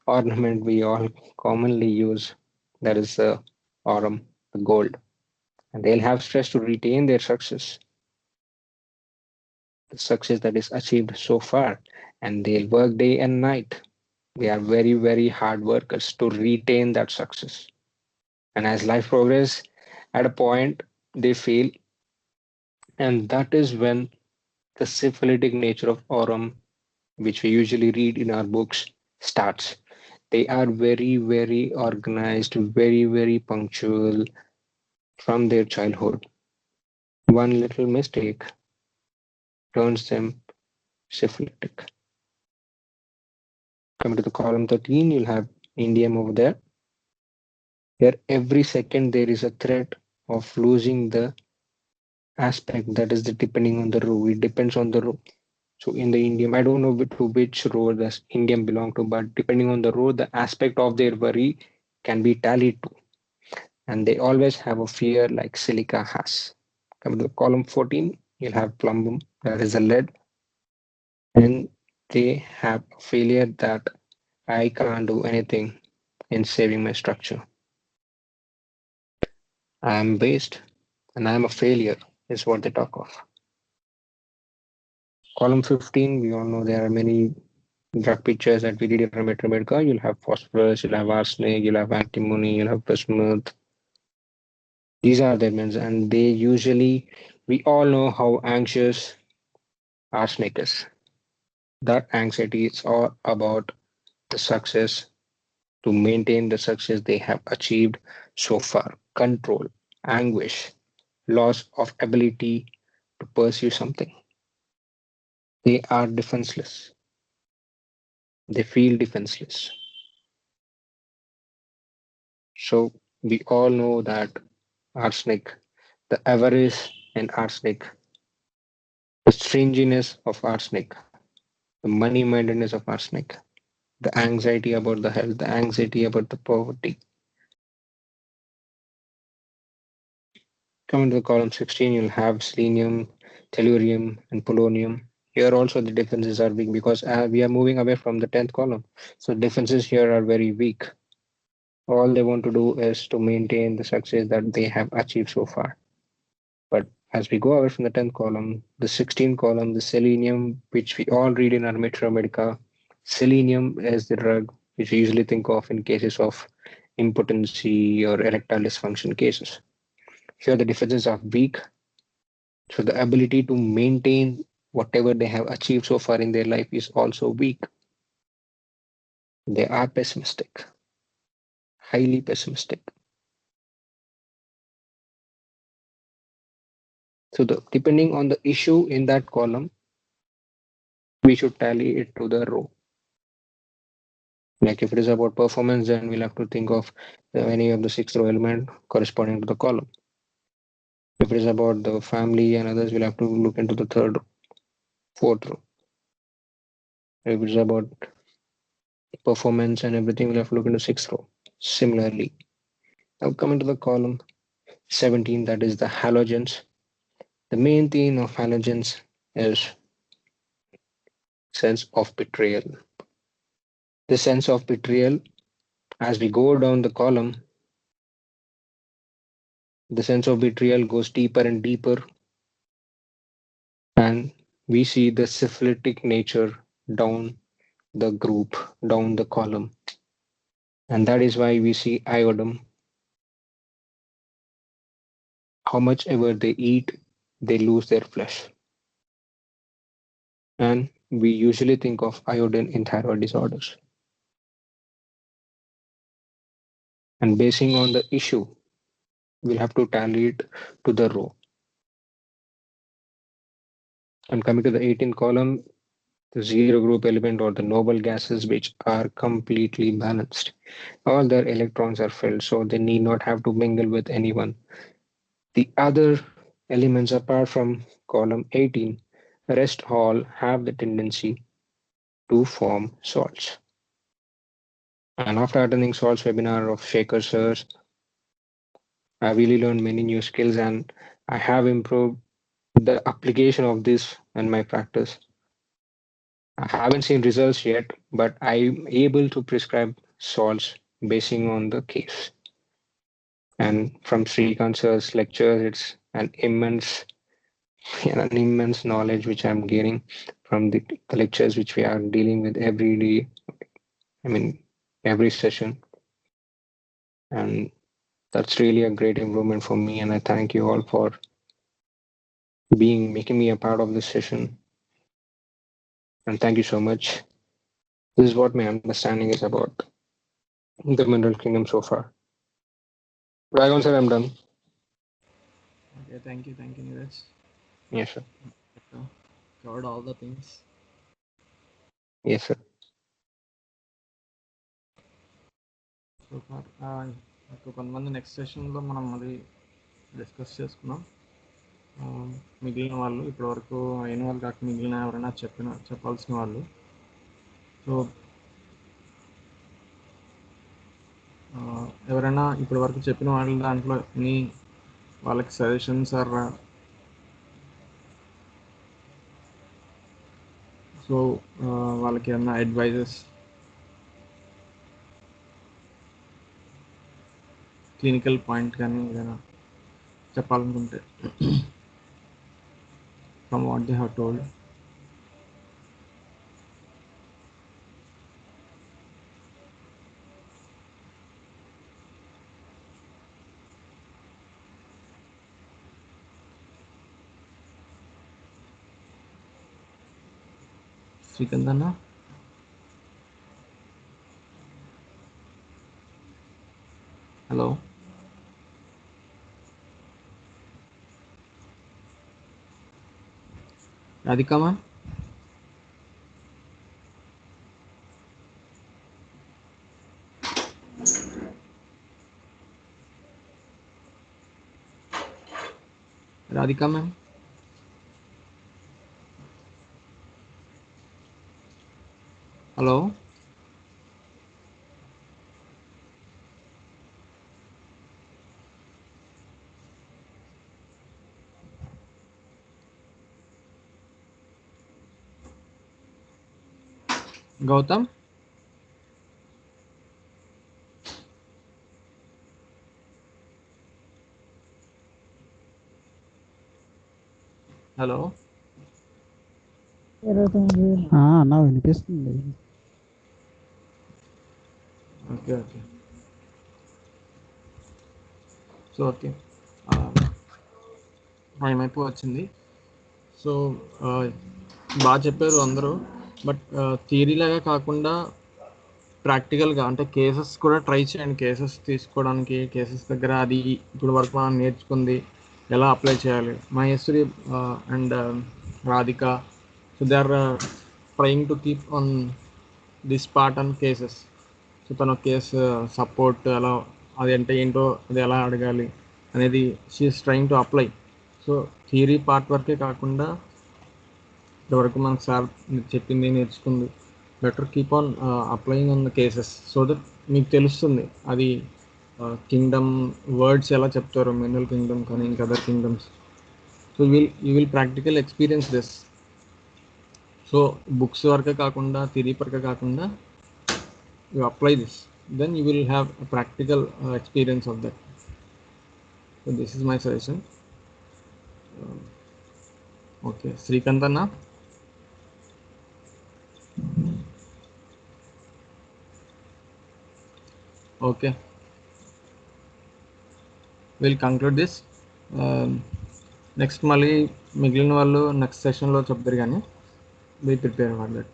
ornament we all commonly use, that is the aurum, the gold. And they'll have stress to retain their success, the success that is achieved so far. And they'll work day and night. They are very, very hard workers to retain that success. And as life progresses, at a point, they fail. And that is when the syphilitic nature of aurum, which we usually read in our books, starts. They are very, very organized, very, very punctual from their childhood. One little mistake turns them syphilitic. Coming to the column 13, you'll have indium over there. Here, every second there is a threat of losing the aspect, that is the depending on the row. It depends on the row. So in the indium, I don't know to which row the indium belong to, but depending on the row, the aspect of their worry can be tallied to. And they always have a fear like silica has. Come to column 14, you'll have plumbum, that is a lead. And they have a failure that I can't do anything in saving my structure. I am waste and I am a failure, is what they talk of. Column 15, we all know there are many drug pictures that we did in Metrometrica. You'll have phosphorus, you'll have arsenic, you'll have antimony, you'll have bismuth. These are the elements, and they usually, we all know how anxious arsenic is. That anxiety is all about the success, to maintain the success they have achieved so far. Control, anguish, loss of ability to pursue something. They are defenseless. They feel defenseless. So we all know that arsenic, the avarice in arsenic, the strangeness of arsenic, the money-mindedness of arsenic, the anxiety about the health, the anxiety about the poverty. Coming to the column 16, you'll have selenium, tellurium, and polonium. Here also the defenses are weak because we are moving away from the 10th column. So defenses here are very weak. All they want to do is to maintain the success that they have achieved so far. But as we go away from the 10th column, the 16th column, the selenium, which we all read in our Metro Medica, selenium is the drug which we usually think of in cases of impotency or erectile dysfunction cases. Here the defenses are weak, so the ability to maintain whatever they have achieved so far in their life is also weak. They are pessimistic, highly pessimistic. So depending on the issue in that column, we should tally it to the row. Like if it is about performance, then we'll have to think of any of the 6th row element corresponding to the column. If it is about the family and others, we'll have to look into the 3rd row, 4th row. If it is about performance and everything, we'll have to look into 6th row. Similarly, now coming to the column 17, that is the halogens. The main theme of halogens is sense of betrayal. The sense of betrayal, as we go down the column, the sense of betrayal goes deeper and deeper, and we see the syphilitic nature down the group, down the column. And that is why we see iodine. How much ever they eat, they lose their flesh. And we usually think of iodine in thyroid disorders. And basing on the issue, we'll have to tally it to the row. And coming to the 18th column, the zero group element or the noble gases which are completely balanced. All their electrons are filled, so they need not have to mingle with anyone. The other elements apart from column 18, rest all have the tendency to form salts. And after attending salts webinar of Shaker sirs, I really learned many new skills and I have improved the application of this in my practice. I haven't seen results yet, but I'm able to prescribe salts basing on the case. And from Srikanth sir's lectures, it's an immense knowledge which I'm gaining from the lectures which we are dealing with every day. I mean, every session. And that's really a great improvement for me. And I thank you all for making me a part of this session. And thank you so much. This is what my understanding is about the mineral kingdom so far. Dragon sir, I'm done. Okay, thank you, Neeraj. Yes, sir. Covered all the things. Yes, sir. So far కొంతమంది next సెషన్లో మనం అది discuss చేసుకున్నాం. మిగిలిన వాళ్ళు ఇప్పటివరకు అయిన వాళ్ళు కాక మిగిలిన ఎవరైనా చెప్పాల్సిన వాళ్ళు. సో ఎవరైనా ఇప్పటివరకు చెప్పిన వాళ్ళ దాంట్లో వాళ్ళకి సజెషన్స్ ఆర్ సో వాళ్ళకి ఏమన్నా అడ్వైజెస్, క్లినికల్ పాయింట్ కానీ ఏదైనా చెప్పాలనుకుంటే from what they have told. Srikanth అన్న, hello. Radhika ma'am, Radhika ma'am. Hello Gautam hello అన్న వినిపిస్తుంది. Okay okay so okay time అయిపో వచ్చింది. సో బాగా చెప్పారు అందరూ. బట్ థియరీ లాగా కాకుండా ప్రాక్టికల్గా అంటే కేసెస్ కూడా ట్రై చేయండి. కేసెస్ తీసుకోవడానికి కేసెస్ దగ్గర అది ఇప్పుడు వరకు మనం నేర్చుకుంది ఎలా అప్లై చేయాలి. Maheshwari and Radhika, so they are trying to keep on this part on cases. So తన కేసు సపోర్ట్ ఎలా, అది అంటే ఏంటో అది ఎలా అడగాలి అనేది she is trying to apply. So theory part వరకే కాకుండా ఇప్పటివరకు మనకు సార్ చెప్పింది నేర్చుకుంది. Better keep on applying on the cases so that మీకు తెలుస్తుంది అది కింగ్డమ్ వర్డ్స్ ఎలా చెప్తారు, మినరల్ కింగ్డమ్ కానీ ఇంకా other kingdoms. So you will practical experience this. So books వరకే కాకుండా థియరీ వరకే కాకుండా you apply this, then you will have a practical experience of that. So this is my suggestion. Okay Srikanth అన్న. Okay will conclude this. Next మళ్ళీ మిగిలిన వాళ్ళు next సెషన్లో చెప్తారు కానీ be prepare for that.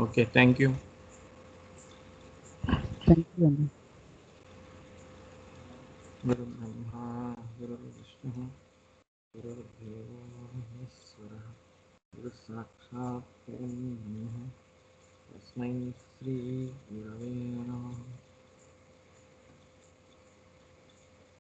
Okay thank you. Thank you అన్న. గురు బ్రహ్మ గురు విష్ణు గురుర్దేవో మహేశ్వరః గురు సాక్షాత్ పరబ్రహ్మ తస్మై శ్రీ గురవే